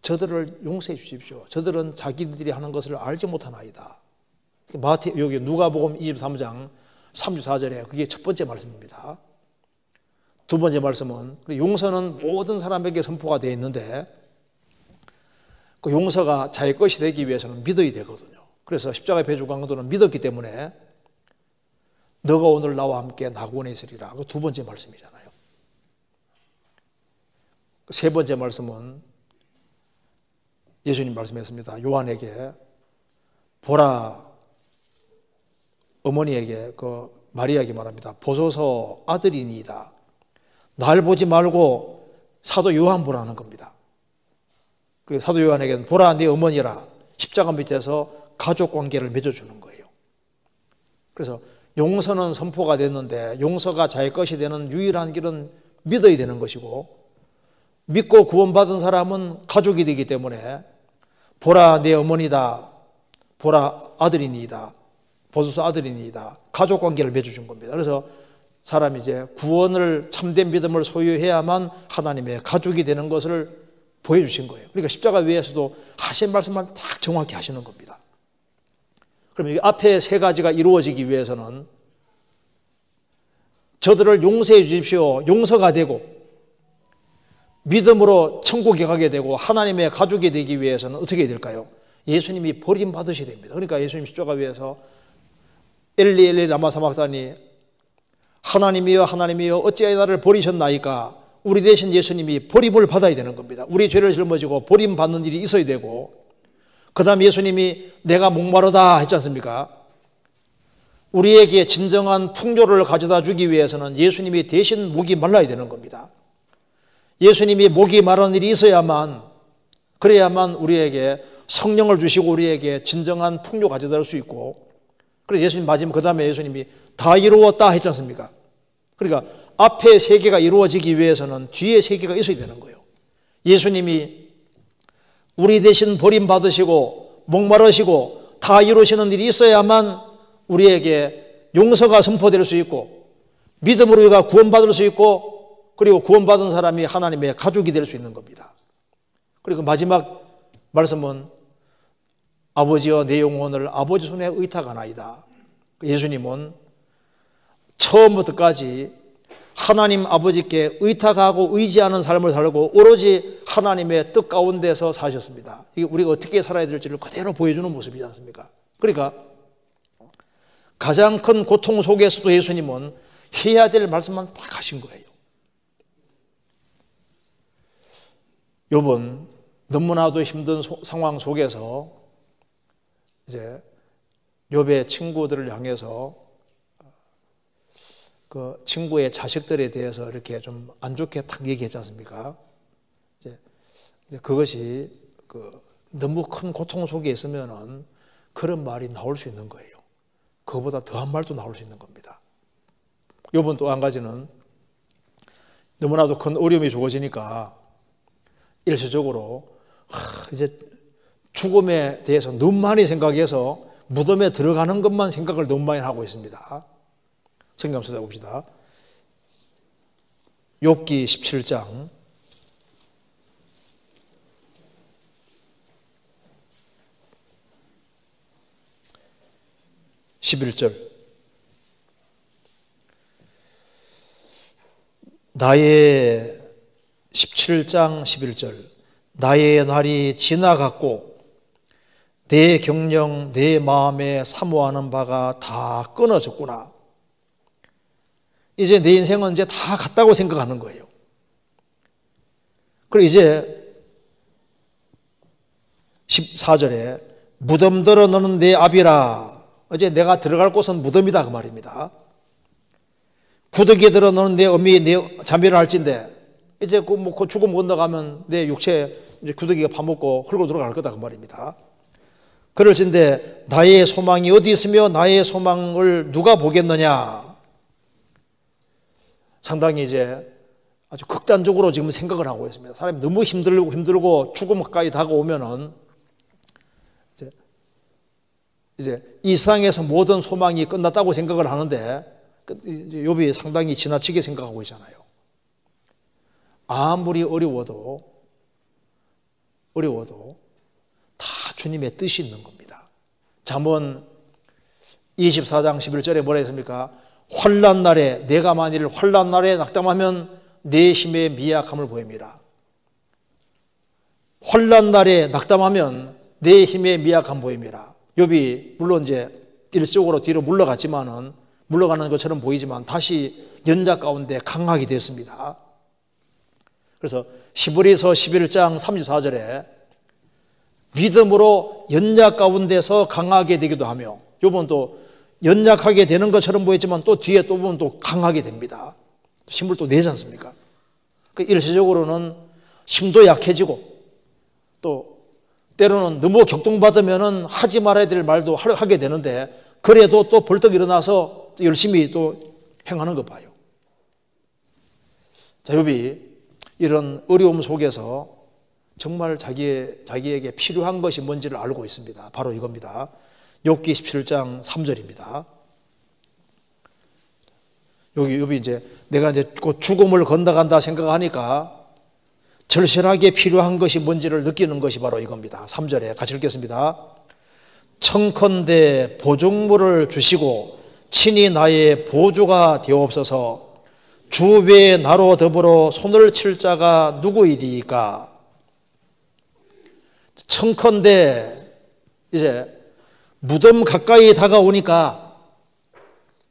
Speaker 1: 저들을 용서해 주십시오. 저들은 자기들이 하는 것을 알지 못하나이다. 여기 누가복음 23장 34절에 그게 첫 번째 말씀입니다. 두 번째 말씀은 용서는 모든 사람에게 선포가 되어 있는데 그 용서가 자기 것이 되기 위해서는 믿어야 되거든요. 그래서 십자가의 배주 강도는 믿었기 때문에 너가 오늘 나와 함께 낙원에 있으리라. 그 두 번째 말씀이잖아요. 세 번째 말씀은 예수님 말씀했습니다. 요한에게 보라 어머니에게 그 마리아에게 말합니다. 보소서 아들이니이다. 날 보지 말고 사도 요한 보라는 겁니다. 그리고 사도 요한에게는 보라 네 어머니라 십자가 밑에서 가족 관계를 맺어주는 거예요. 그래서 용서는 선포가 됐는데 용서가 자기 것이 되는 유일한 길은 믿어야 되는 것이고 믿고 구원받은 사람은 가족이 되기 때문에 보라 내 어머니다. 보라 아들이니이다. 보소서 아들이니이다. 가족 관계를 맺어준 겁니다. 그래서 사람이 이제 구원을 참된 믿음을 소유해야만 하나님의 가족이 되는 것을 보여주신 거예요. 그러니까 십자가 위에서도 하신 말씀만 딱 정확히 하시는 겁니다. 그럼 이 앞에 세 가지가 이루어지기 위해서는 저들을 용서해 주십시오. 용서가 되고 믿음으로 천국에 가게 되고 하나님의 가족이 되기 위해서는 어떻게 해야 될까요? 예수님이 버림받으셔야 됩니다. 그러니까 예수님 십자가 위에서 엘리 엘리 라마 사박다니 하나님이여 하나님이여 어찌하여 나를 버리셨나이까 우리 대신 예수님이 버림을 받아야 되는 겁니다. 우리 죄를 짊어지고 버림받는 일이 있어야 되고 그 다음 예수님이 내가 목마르다 했지 않습니까? 우리에게 진정한 풍요를 가져다 주기 위해서는 예수님이 대신 목이 말라야 되는 겁니다. 예수님이 목이 마른 일이 있어야만 그래야만 우리에게 성령을 주시고 우리에게 진정한 풍요 가져다 줄 수 있고 그래서 예수님 마지막 그 다음에 예수님이 다 이루었다 했지 않습니까? 그러니까 앞에 세 개가 이루어지기 위해서는 뒤에 세 개가 있어야 되는 거예요. 예수님이 우리 대신 버림받으시고 목마르시고 다 이루시는 일이 있어야만 우리에게 용서가 선포될 수 있고 믿음으로 우리가 구원받을 수 있고 그리고 구원받은 사람이 하나님의 가족이 될 수 있는 겁니다. 그리고 마지막 말씀은 아버지여 내 영혼을 아버지 손에 의탁하나이다. 예수님은 처음부터까지 하나님 아버지께 의탁하고 의지하는 삶을 살고 오로지 하나님의 뜻 가운데서 사셨습니다. 이게 우리가 어떻게 살아야 될지를 그대로 보여주는 모습이지 않습니까? 그러니까 가장 큰 고통 속에서도 예수님은 해야 될 말씀만 딱 하신 거예요. 욥은 너무나도 힘든 상황 속에서 이제 욥의 친구들을 향해서 그 친구의 자식들에 대해서 이렇게 좀 안 좋게 딱 얘기했지 않습니까? 이제 그것이 너무 큰 고통 속에 있으면은 그런 말이 나올 수 있는 거예요. 그거보다 더한 말도 나올 수 있는 겁니다. 요번 또 한 가지는 너무나도 큰 어려움이 주어지니까 일시적으로 이제 죽음에 대해서 너무 많이 생각해서 무덤에 들어가는 것만 생각을 너무 많이 하고 있습니다. 성경 한번 찾아봅시다. 욥기 17장 11절. 나의 17장 11절. 나의 날이 지나갔고 내 경영 내 마음에 사모하는 바가 다 끊어졌구나. 이제 내 인생은 이제 다 갔다고 생각하는 거예요. 그리고 이제 14절에 무덤들어 너는 내 앞이라. 이제 내가 들어갈 곳은 무덤이다 그 말입니다. 구더기에 들어 너는 내 어미 내 자매를 할진대. 이제 그 죽음 건너가면 내 육체 이제 구더기가 파먹고 흙으로 들어갈 거다 그 말입니다. 그럴진대 나의 소망이 어디 있으며 나의 소망을 누가 보겠느냐. 상당히 이제 아주 극단적으로 지금 생각을 하고 있습니다. 사람이 너무 힘들고 죽음 가까이 다가오면은 이제 이 세상에서 모든 소망이 끝났다고 생각을 하는데 욥이 상당히 지나치게 생각하고 있잖아요. 아무리 어려워도 다 주님의 뜻이 있는 겁니다. 잠언 24장 11절에 뭐라 했습니까? 환난 날에 내가 만일 환난 날에 낙담하면 내 힘의 미약함을 보입니다. 환난 날에 낙담하면 내 힘의 미약함 보입니다. 욥이 물론 이제 일시적으로 뒤로 물러가는 것처럼 보이지만 다시 연자 가운데 강하게 됐습니다. 그래서 히브리서 11장 34절에 믿음으로 연자 가운데서 강하게 되기도 하며, 욥은 또 연약하게 되는 것처럼 보였지만 또 뒤에 또 보면 또 강하게 됩니다. 힘을 또 내지 않습니까? 일시적으로는 힘도 약해지고 또 때로는 너무 격동받으면 하지 말아야 될 말도 하게 되는데, 그래도 또 벌떡 일어나서 열심히 또 행하는 거 봐요. 자, 욥이 이런 어려움 속에서 정말 자기에게 필요한 것이 뭔지를 알고 있습니다. 바로 이겁니다. 욥기 17장 3절입니다. 여기 욥이 이제 내가 이제 곧 죽음을 건너간다 생각하니까 절실하게 필요한 것이 뭔지를 느끼는 것이 바로 이겁니다. 3절에 같이 읽겠습니다. 청컨대 보증물을 주시고 친히 나의 보조가 되옵소서. 주 외에 나로 더불어 손을 칠 자가 누구이리까? 청컨대 이제 무덤 가까이 다가오니까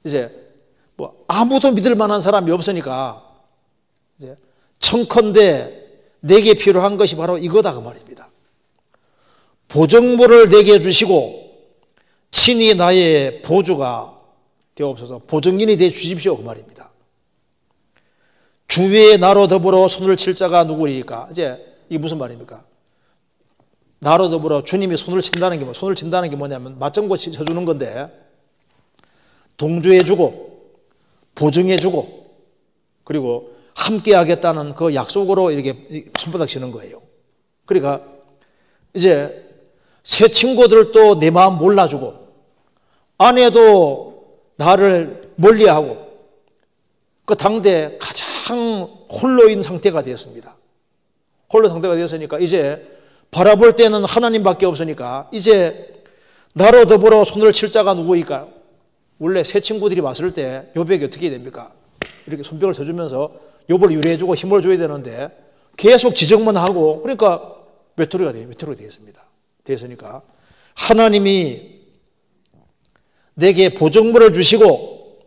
Speaker 1: 이제 뭐 아무도 믿을 만한 사람이 없으니까 이제 청컨대 내게 필요한 것이 바로 이거다 그 말입니다. 보증물을 내게 주시고 친히 나의 보조가 되옵소서. 보증인이 되어 주십시오 그 말입니다. 주위에 나로 더불어 손을 칠 자가 누구리까? 이제 이게 무슨 말입니까? 나로 더불어 주님이 손을 친다는 게 뭐냐면 맞장구 쳐주는 건데, 동조해주고 보증해주고 그리고 함께 하겠다는 그 약속으로 이렇게 손바닥 치는 거예요. 그러니까 이제 새 친구들도 내 마음 몰라주고 아내도 나를 멀리하고 그 당대 가장 홀로인 상태가 되었습니다. 홀로 상태가 되었으니까 이제 바라볼 때는 하나님밖에 없으니까 이제 나로 더불어 손을 칠 자가 누구일까요? 원래 새 친구들이 왔을 때 욥에게 어떻게 됩니까? 이렇게 손뼉을 쳐주면서 욥을 유래해주고 힘을 줘야 되는데 계속 지적만 하고, 그러니까 외톨이가 되겠습니다. 되었으니까 하나님이 내게 보증물을 주시고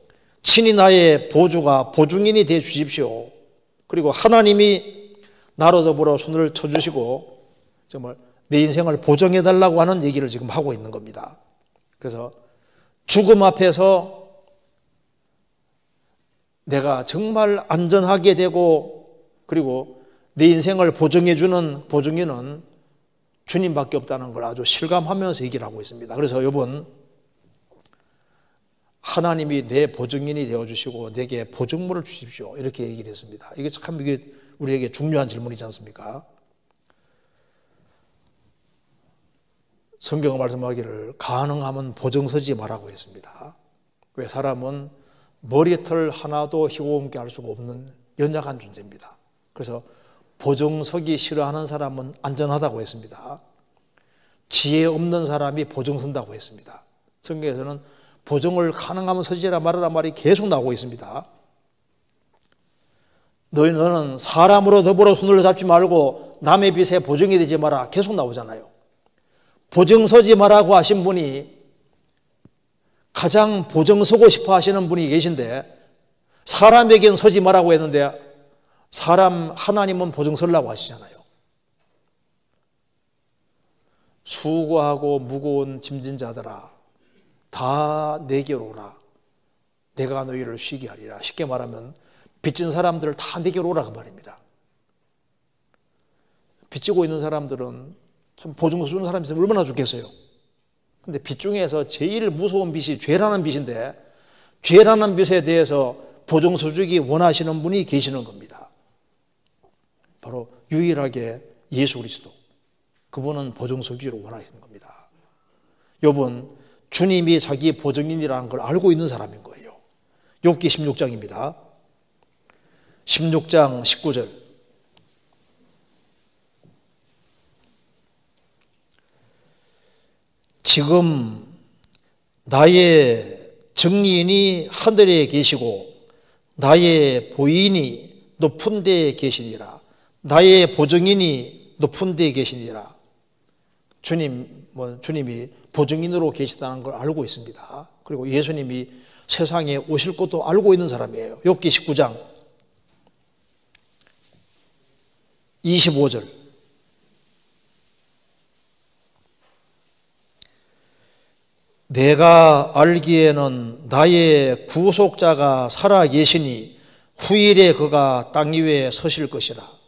Speaker 1: 친히 나의 보증인이 되어 주십시오. 그리고 하나님이 나로 더불어 손을 쳐주시고 정말 내 인생을 보정해달라고 하는 얘기를 지금 하고 있는 겁니다. 그래서 죽음 앞에서 내가 정말 안전하게 되고 그리고 내 인생을 보정해주는 보증인은 주님밖에 없다는 걸 아주 실감하면서 얘기를 하고 있습니다. 그래서 욥은 하나님이 내 보증인이 되어주시고 내게 보증물을 주십시오. 이렇게 얘기를 했습니다. 이게 참 우리에게 중요한 질문이지 않습니까? 성경은 말씀하기를 가능하면 보증 서지 말라고 했습니다. 왜? 사람은 머리털 하나도 희고음게 할 수가 없는 연약한 존재입니다. 그래서 보증 서기 싫어하는 사람은 안전하다고 했습니다. 지혜 없는 사람이 보증 선다고 했습니다. 성경에서는 보증을 가능하면 서지라 말하라 말이 계속 나오고 있습니다. 너는 사람으로 더불어 손을 잡지 말고 남의 빚에 보증이 되지 마라 계속 나오잖아요. 보증 서지 말라고 하신 분이 가장 보증 서고 싶어 하시는 분이 계신데 사람에겐 서지 말라고 했는데 하나님은 보증 서려고 하시잖아요. 수고하고 무거운 짐진 자들아 다 내게로 오라. 내가 너희를 쉬게 하리라. 쉽게 말하면 빚진 사람들을 다 내게로 오라 그 말입니다. 빚지고 있는 사람들은 참 보증서 주는 사람이 있으면 얼마나 좋겠어요. 근데 빚 중에서 제일 무서운 빚이 죄라는 빚인데 죄라는 빚에 대해서 보증서 주기 원하시는 분이 계시는 겁니다. 바로 유일하게 예수 그리스도. 그분은 보증서 주기를 원하시는 겁니다. 욥은 주님이 자기 보증인이라는 걸 알고 있는 사람인 거예요. 욥기 16장입니다. 16장 19절. 지금 나의 증인이 하늘에 계시고 나의 보인이 높은 데에 계시니라. 나의 보증인이 높은 데에 계시니라. 주님이 보증인으로 계시다는 걸 알고 있습니다. 그리고 예수님이 세상에 오실 것도 알고 있는 사람이에요. 욥기 19장 25절. 내가 알기에는 나의 구속자가 살아 계시니 후일에 그가 땅 위에 서실 것이라.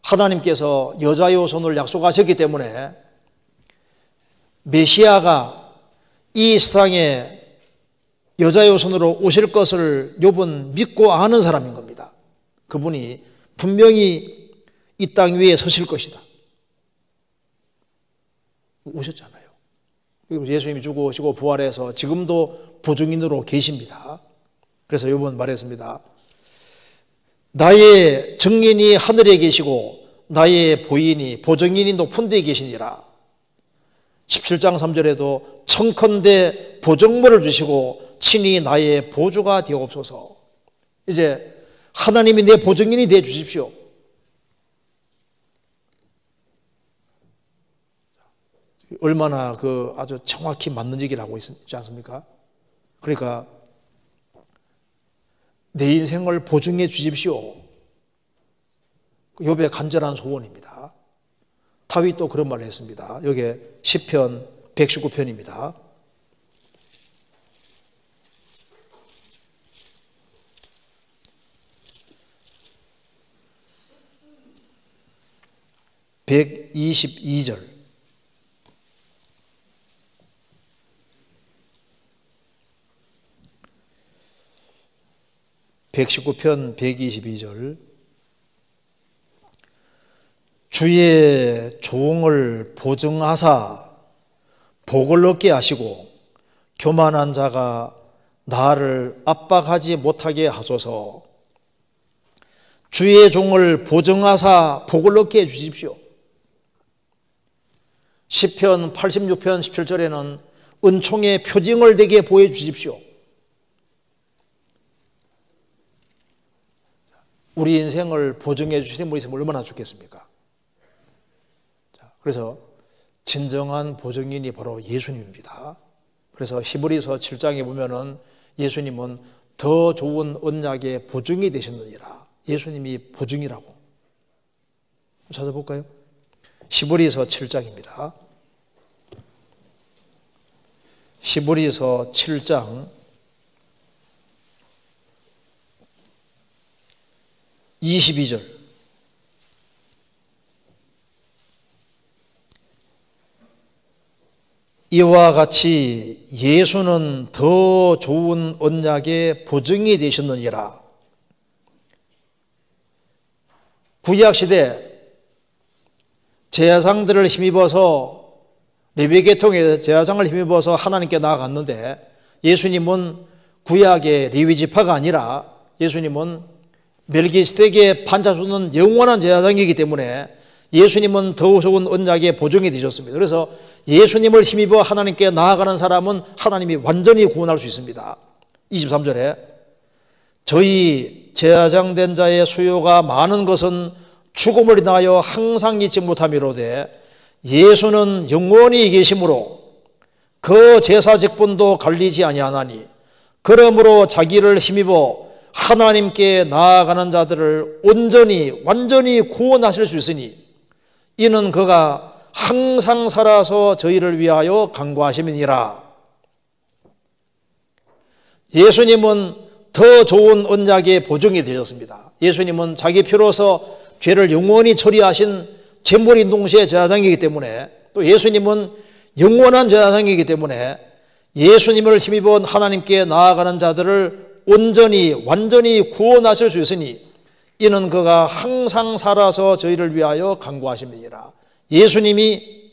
Speaker 1: 하나님께서 여자의 손을 약속하셨기 때문에 메시아가 이 세상에 여자의 손으로 오실 것을 욥은 믿고 아는 사람인 겁니다. 그분이 분명히 이 땅 위에 서실 것이다. 오셨잖아요. 그리고 예수님이 죽으시고 부활해서 지금도 보증인으로 계십니다. 그래서 욥은 말했습니다. 나의 증인이 하늘에 계시고 나의 보증인이 높은 데에 계시니라. 17장 3절에도 청컨대 보증물을 주시고 친히 나의 보주가 되옵소서. 이제 하나님이 내 보증인이 되어 주십시오. 얼마나 아주 정확히 맞는 얘기를 하고 있지 않습니까? 그러니까 내 인생을 보증해 주십시오. 욥의 간절한 소원입니다. 다윗도 그런 말을 했습니다. 여기 시편 119편입니다. (122절) 119편 122절. 주의 종을 보증하사 복을 얻게 하시고 교만한 자가 나를 압박하지 못하게 하소서. 주의 종을 보증하사 복을 얻게 해 주십시오. 시편 86편 17절에는 은총의 표징을 내게 보여주십시오. 우리 인생을 보증해 주시는 분이 있으면 얼마나 좋겠습니까? 그래서 진정한 보증인이 바로 예수님입니다. 그래서 히브리서 7장에 보면은 예수님은 더 좋은 언약의 보증이 되셨느니라. 예수님이 보증이라고. 찾아볼까요? 히브리서 7장입니다. 히브리서 7장 22절. 이와 같이 예수는 더 좋은 언약의 보증이 되셨느니라. 구약시대 제사장들을 힘입어서 레위계통에 제사장을 힘입어서 하나님께 나아갔는데, 예수님은 구약의 레위지파가 아니라 예수님은 멜기세덱의 판차주는 영원한 제사장이기 때문에 예수님은 더 좋은 언약의 보증이 되셨습니다. 그래서 예수님을 힘입어 하나님께 나아가는 사람은 하나님이 완전히 구원할 수 있습니다. 23절에 저희 제사장 된 자의 수요가 많은 것은 죽음을 인하여 항상 잊지 못함이로되 예수는 영원히 계심으로 그 제사 직분도 갈리지 아니하나니 그러므로 자기를 힘입어 하나님께 나아가는 자들을 온전히 완전히 구원하실 수 있으니 이는 그가 항상 살아서 저희를 위하여 간구하심이니라. 예수님은 더 좋은 언약의 보증이 되셨습니다. 예수님은 자기 피로서 죄를 영원히 처리하신 제물인 동시에 제사장이기 때문에, 또 예수님은 영원한 제사장이기 때문에 예수님을 힘입어 하나님께 나아가는 자들을 온전히 완전히 구원하실 수 있으니 이는 그가 항상 살아서 저희를 위하여 간구하심이니라. 예수님이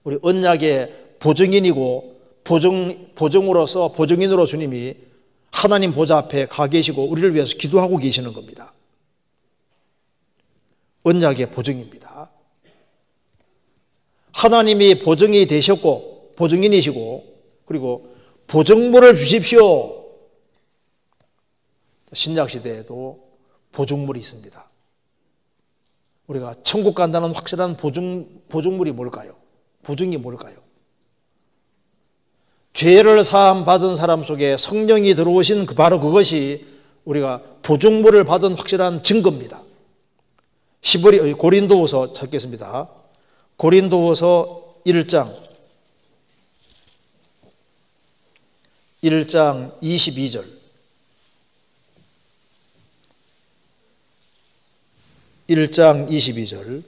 Speaker 1: 우리 언약의 보증인이고 보증으로서 보증인으로 주님이 하나님 보좌 앞에 가 계시고 우리를 위해서 기도하고 계시는 겁니다. 언약의 보증입니다. 하나님이 보증이 되셨고 보증인이시고 그리고 보증물을 주십시오. 신약시대에도 보증물이 있습니다. 우리가 천국 간다는 확실한 보증물이 뭘까요? 보증이 뭘까요? 죄를 사함 받은 사람 속에 성령이 들어오신 바로 그것이 우리가 보증물을 받은 확실한 증거입니다. 고린도후서 찾겠습니다. 고린도후서 1장 22절. (1장 22절)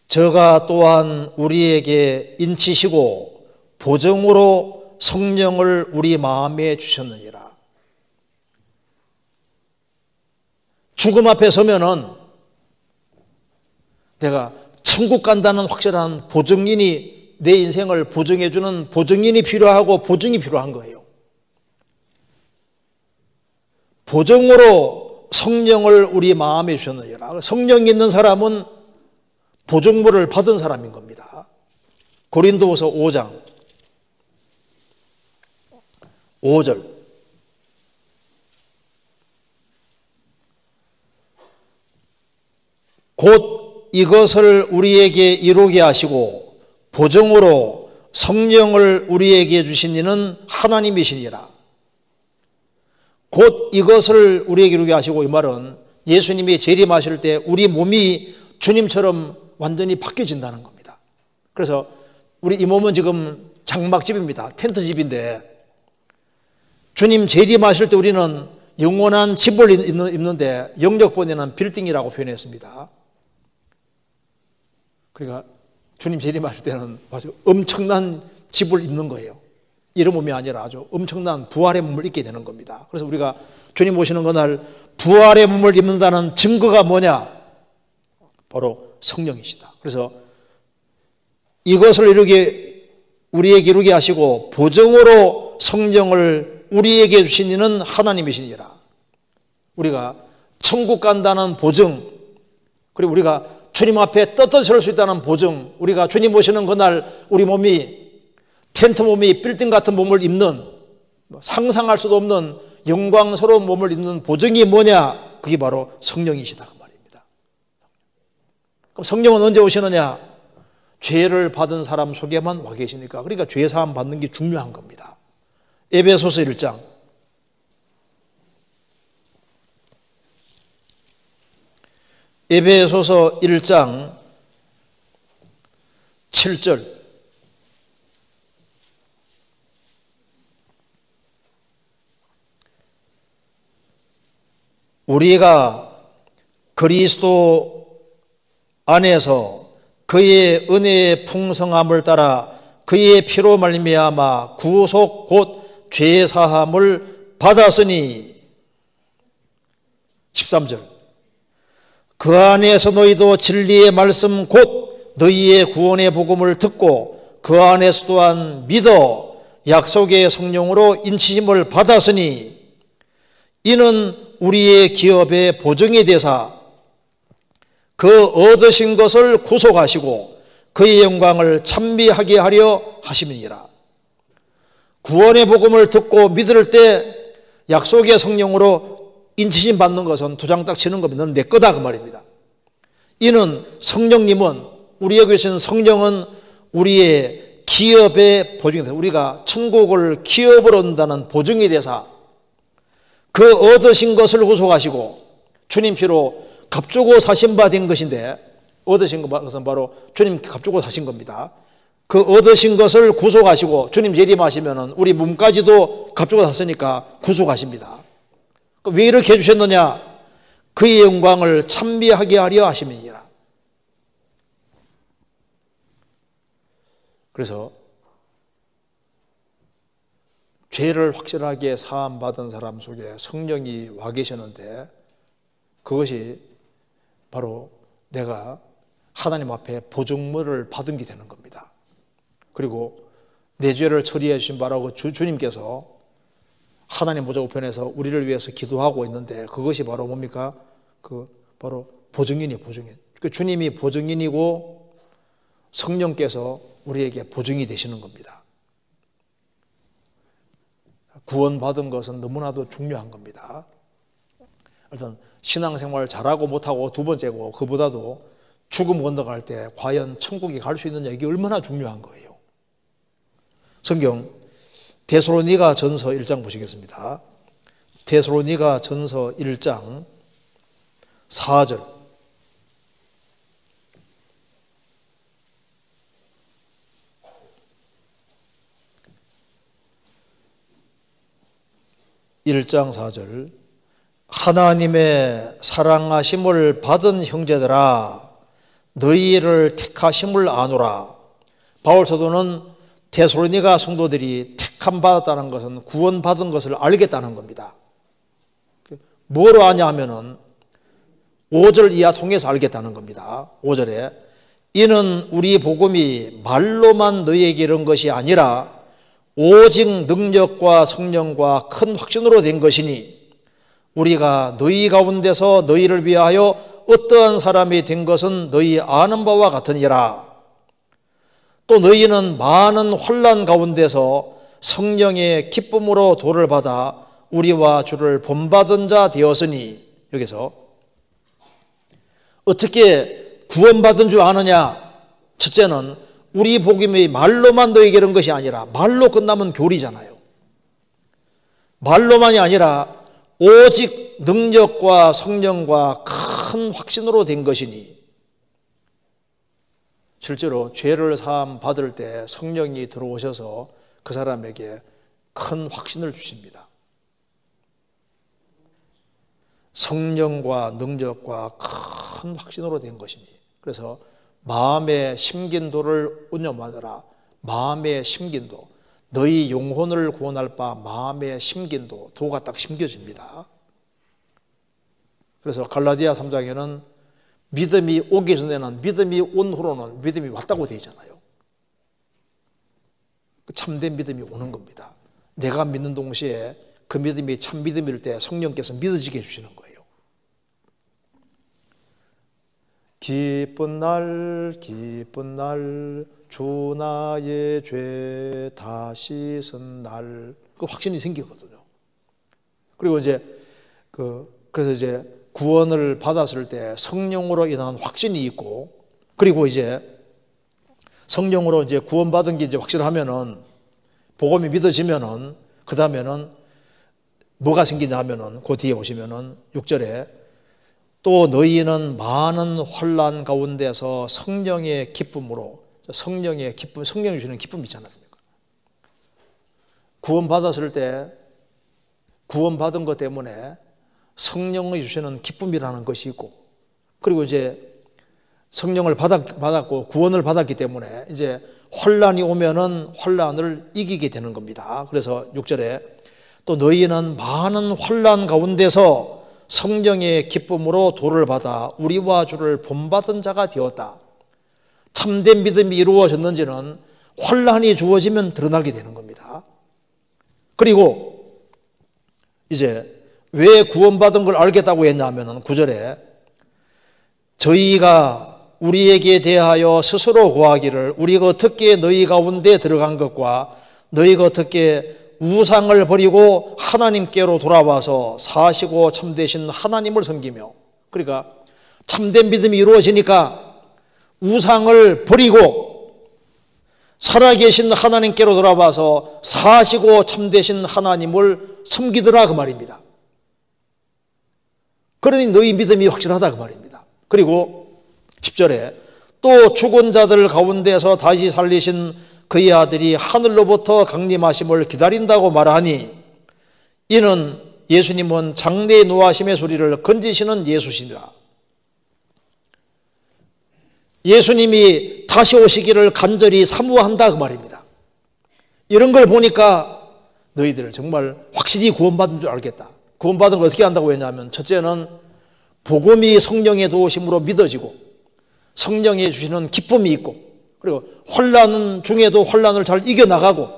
Speaker 1: 저가 또한 우리에게 인치시고 보증으로 성령을 우리 마음에 주셨느니라. 죽음 앞에 서면은 내가 천국 간다는 확실한 보증인이, 내 인생을 보증해주는 보증인이 필요하고 보증이 필요한 거예요. 보증으로 성령을 우리 마음에 주셨느니라. 성령이 있는 사람은 보증물을 받은 사람인 겁니다. 고린도후서 5장 5절. 곧 이것을 우리에게 이루게 하시고 보증으로 성령을 우리에게 주신 이는 하나님이시니라. 곧 이것을 우리에게 이루게 하시고, 이 말은 예수님이 재림하실 때 우리 몸이 주님처럼 완전히 바뀌어진다는 겁니다. 그래서 우리 이 몸은 지금 장막집입니다. 텐트집인데 주님 재림하실 때 우리는 영원한 집을 입는데 영적본에는 빌딩이라고 표현했습니다. 그러니까 주님 재림하실 때는 아주 엄청난 집을 입는 거예요. 이런 몸이 아니라 아주 엄청난 부활의 몸을 입게 되는 겁니다. 그래서 우리가 주님 오시는 그날 부활의 몸을 입는다는 증거가 뭐냐? 바로 성령이시다. 그래서 이것을 우리에게 이루게 하시고 보증으로 성령을 우리에게 주신 이는 하나님이시니라. 우리가 천국 간다는 보증, 그리고 우리가 주님 앞에 떳떳이 설 수 있다는 보증, 우리가 주님 오시는 그날 우리 몸이 텐트 몸이 빌딩 같은 몸을 입는, 상상할 수도 없는 영광스러운 몸을 입는 보증이 뭐냐? 그게 바로 성령이시다 그 말입니다. 그럼 성령은 언제 오시느냐? 죄를 받은 사람 속에만 와 계시니까. 그러니까 죄 사함 받는 게 중요한 겁니다. 에베소서 1장 에베소서 1장 7절. 우리가 그리스도 안에서 그의 은혜의 풍성함을 따라 그의 피로 말미암아 구속 곧 죄사함을 받았으니 13절 그 안에서 너희도 진리의 말씀 곧 너희의 구원의 복음을 듣고 그 안에서 또한 믿어 약속의 성령으로 인치심을 받았으니 이는 우리의 기업의 보증이 되사 그 얻으신 것을 구속하시고 그의 영광을 찬미하게 하려 하심이니라. 구원의 복음을 듣고 믿을 때 약속의 성령으로 인치심 받는 것은 두 장 딱 치는 겁니다. 너는 내 거다 그 말입니다. 이는 성령님은 우리에게 계신 성령은 우리의 기업의 보증이 되사 우리가 천국을 기업으로 얻는다는 보증이 되사 그 얻으신 것을 구속하시고 주님 피로 값주고 사신 바 된 것인데 얻으신 것은 바로 주님 값주고 사신 겁니다. 그 얻으신 것을 구속하시고 주님 재림하시면 우리 몸까지도 값주고 샀으니까 구속하십니다. 왜 이렇게 해주셨느냐? 그의 영광을 찬미하게 하려 하심이니라. 그래서 죄를 확실하게 사함받은 사람 속에 성령이 와 계시는데 그것이 바로 내가 하나님 앞에 보증물을 받은 게 되는 겁니다. 그리고 내 죄를 처리해 주신 바라고 주님께서 하나님 보좌 우편에서 우리를 위해서 기도하고 있는데 그것이 바로 뭡니까? 바로 보증인이에요, 보증인. 주님이 보증인이고 성령께서 우리에게 보증이 되시는 겁니다. 구원받은 것은 너무나도 중요한 겁니다. 일단 신앙생활 잘하고 못하고 두 번째고 그보다도 죽음 건너갈 때 과연 천국에 갈 수 있느냐 이게 얼마나 중요한 거예요. 성경 데살로니가 전서 1장 보시겠습니다. 데살로니가 전서 1장 4절 하나님의 사랑하심을 받은 형제들아 너희를 택하심을 아노라. 바울 사도는 데살로니가 성도들이 택함 받았다는 것은 구원받은 것을 알겠다는 겁니다. 뭐로 아냐 하면은 5절 이하 통해서 알겠다는 겁니다. 5절에 이는 우리 복음이 말로만 너희에게 이른 것이 아니라 오직 능력과 성령과 큰 확신으로 된 것이니 우리가 너희 가운데서 너희를 위하여 어떠한 사람이 된 것은 너희 아는 바와 같으니라. 또 너희는 많은 혼란 가운데서 성령의 기쁨으로 도를 받아 우리와 주를 본받은 자 되었으니 여기서 어떻게 구원받은 줄 아느냐? 첫째는 우리 복음이 말로만 너희에게 이른 것이 아니라 말로 끝나면 교리잖아요. 말로만이 아니라 오직 능력과 성령과 큰 확신으로 된 것이니 실제로 죄를 사함 받을 때 성령이 들어오셔서 그 사람에게 큰 확신을 주십니다. 성령과 능력과 큰 확신으로 된 것이니 그래서 마음의 심긴도를 운념하느라 마음의 심긴도 너희 영혼을 구원할 바 마음의 심긴도 도가 딱 심겨집니다. 그래서 갈라디아 3장에는 믿음이 오기 전에는 믿음이 온 후로는 믿음이 왔다고 되어 있잖아요. 참된 믿음이 오는 겁니다. 내가 믿는 동시에 그 믿음이 참 믿음일 때 성령께서 믿어지게 해주시는 거예요. 기쁜 날 주 나의 죄 다 씻은 날 그 확신이 생기거든요. 그리고 그래서 이제 구원을 받았을 때 성령으로 인한 확신이 있고 그리고 이제 성령으로 이제 구원받은 게 이제 확실하면은 복음이 믿어지면은 그 다음에는 뭐가 생기냐 하면은 그 뒤에 보시면은 6절에 또 너희는 많은 혼란 가운데서 성령의 기쁨으로 성령의 기쁨, 성령이 주시는 기쁨이 있지 않습니까? 구원받았을 때 구원받은 것 때문에 성령이 주시는 기쁨이라는 것이 있고 그리고 이제 성령을 받았고 구원을 받았기 때문에 이제 환난이 오면은 환난을 이기게 되는 겁니다. 그래서 6절에 또 너희는 많은 환난 가운데서 성령의 기쁨으로 도를 받아 우리와 주를 본받은 자가 되었다. 참된 믿음이 이루어졌는지는 환난이 주어지면 드러나게 되는 겁니다. 그리고 이제 왜 구원받은 걸 알겠다고 했냐면은 9절에 저희가 우리에게 대하여 스스로 고하기를 우리가 어떻게 너희 가운데 들어간 것과 너희가 어떻게 우상을 버리고 하나님께로 돌아와서 사시고 참되신 하나님을 섬기며, 그러니까 참된 믿음이 이루어지니까 우상을 버리고 살아계신 하나님께로 돌아와서 사시고 참되신 하나님을 섬기더라 그 말입니다. 그러니 너희 믿음이 확실하다 그 말입니다. 그리고 10절에 또 죽은 자들 가운데서 다시 살리신 그의 아들이 하늘로부터 강림하심을 기다린다고 말하니 이는 예수님은 장래의 노하심의 소리를 건지시는 예수시니라. 예수님이 다시 오시기를 간절히 사모한다 그 말입니다. 이런 걸 보니까 너희들 정말 확실히 구원받은 줄 알겠다. 구원받은 걸 어떻게 한다고 했냐면 첫째는 복음이 성령의 도우심으로 믿어지고 성령이 주시는 기쁨이 있고, 그리고 환난 중에도 환난을 잘 이겨나가고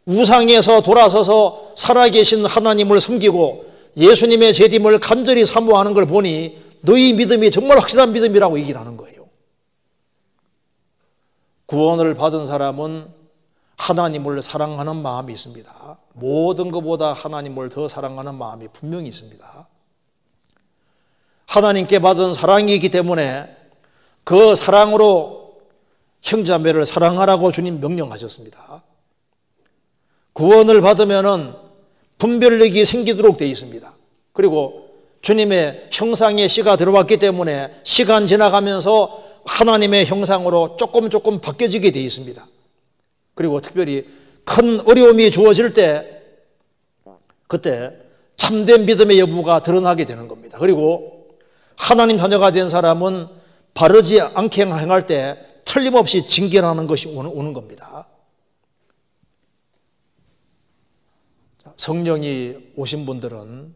Speaker 1: 우상에서 돌아서서 살아계신 하나님을 섬기고 예수님의 재림을 간절히 사모하는 걸 보니 너희 믿음이 정말 확실한 믿음이라고 얘기를 하는 거예요. 구원을 받은 사람은 하나님을 사랑하는 마음이 있습니다. 모든 것보다 하나님을 더 사랑하는 마음이 분명히 있습니다. 하나님께 받은 사랑이 있기 때문에 그 사랑으로 형제자매를 사랑하라고 주님 명령하셨습니다. 구원을 받으면은 분별력이 생기도록 되어 있습니다. 그리고 주님의 형상의 씨가 들어왔기 때문에 시간 지나가면서 하나님의 형상으로 조금 바뀌어지게 되어 있습니다. 그리고 특별히 큰 어려움이 주어질 때 그때 참된 믿음의 여부가 드러나게 되는 겁니다. 그리고 하나님 자녀가 된 사람은 바르지 않게 행할 때 틀림없이 징계하는 것이 오는 겁니다. 성령이 오신 분들은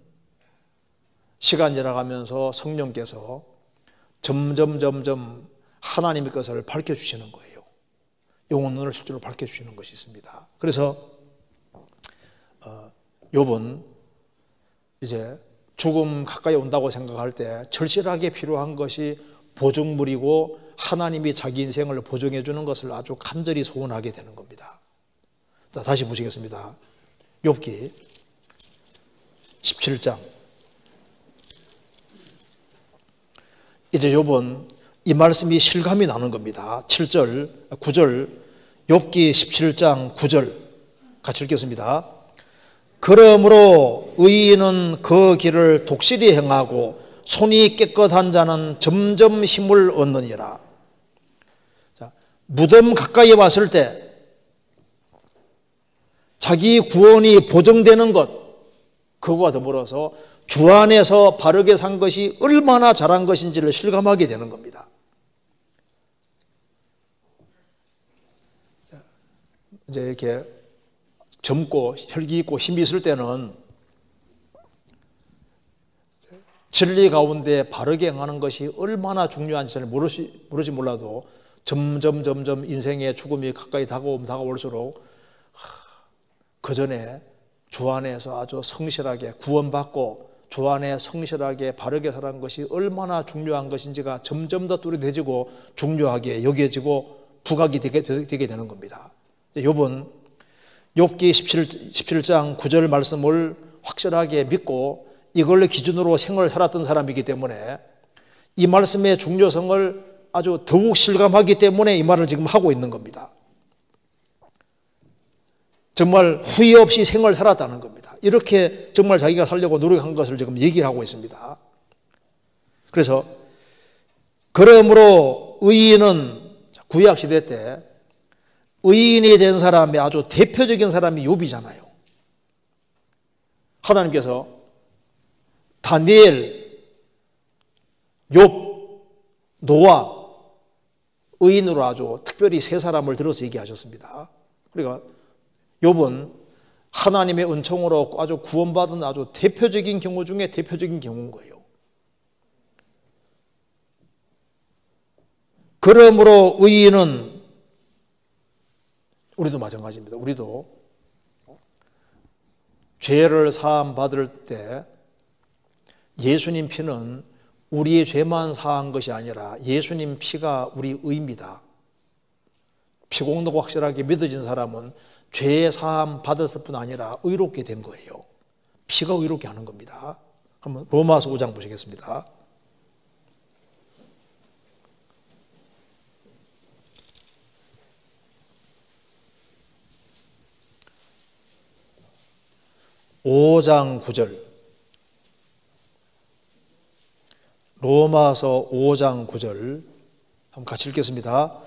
Speaker 1: 시간 지나가면서 성령께서 점점 하나님의 것을 밝혀주시는 거예요. 영혼을 실제로 밝혀주시는 것이 있습니다. 그래서 욥은 이제 죽음 가까이 온다고 생각할 때 절실하게 필요한 것이 보증물이고 하나님이 자기 인생을 보증해 주는 것을 아주 간절히 소원하게 되는 겁니다. 자, 다시 보시겠습니다. 욥기 17장. 이제 욥은 이 말씀이 실감이 나는 겁니다. 7절, 9절, 욥기 17장 9절 같이 읽겠습니다. 그러므로 의인은 그 길을 독실히 행하고 손이 깨끗한 자는 점점 힘을 얻느니라. 자, 무덤 가까이 왔을 때 자기 구원이 보증되는 것, 그거와 더불어서 주 안에서 바르게 산 것이 얼마나 잘한 것인지를 실감하게 되는 겁니다. 이제 이렇게 젊고 혈기 있고 힘이 있을 때는 진리 가운데 바르게 행하는 것이 얼마나 중요한지 잘 모르지 몰라도 점점 인생의 죽음이 가까이 다가올수록 그 전에 주 안에서 아주 성실하게 구원받고 주 안에 성실하게 바르게 살아가는 것이 얼마나 중요한 것인지가 점점 더 뚜렷해지고 중요하게 여겨지고 부각이 되게 되는 겁니다. 욥은 욥기 17장 9절 말씀을 확실하게 믿고 이걸 기준으로 생을 살았던 사람이기 때문에 이 말씀의 중요성을 아주 더욱 실감하기 때문에 이 말을 지금 하고 있는 겁니다. 정말 후회 없이 생을 살았다는 겁니다. 이렇게 정말 자기가 살려고 노력한 것을 지금 얘기를 하고 있습니다. 그래서 그러므로 의인은 구약시대 때 의인이 된 사람의 아주 대표적인 사람이 욥이잖아요. 하나님께서 다니엘, 욥, 노아, 의인으로 아주 특별히 세 사람을 들어서 얘기하셨습니다. 그러니까 욥은 하나님의 은총으로 아주 구원받은 아주 대표적인 경우 중에 대표적인 경우인 거예요. 그러므로 의인은, 우리도 마찬가지입니다. 우리도 죄를 사함 받을 때 예수님 피는 우리의 죄만 사한 것이 아니라 예수님 피가 우리 의입니다. 피공로가 확실하게 믿어진 사람은 죄의 사함 받았을 뿐 아니라 의롭게 된 거예요. 피가 의롭게 하는 겁니다. 한번 로마서 5장 보시겠습니다. (5장 9절) 로마서 5장 9절 한번 같이 읽겠습니다.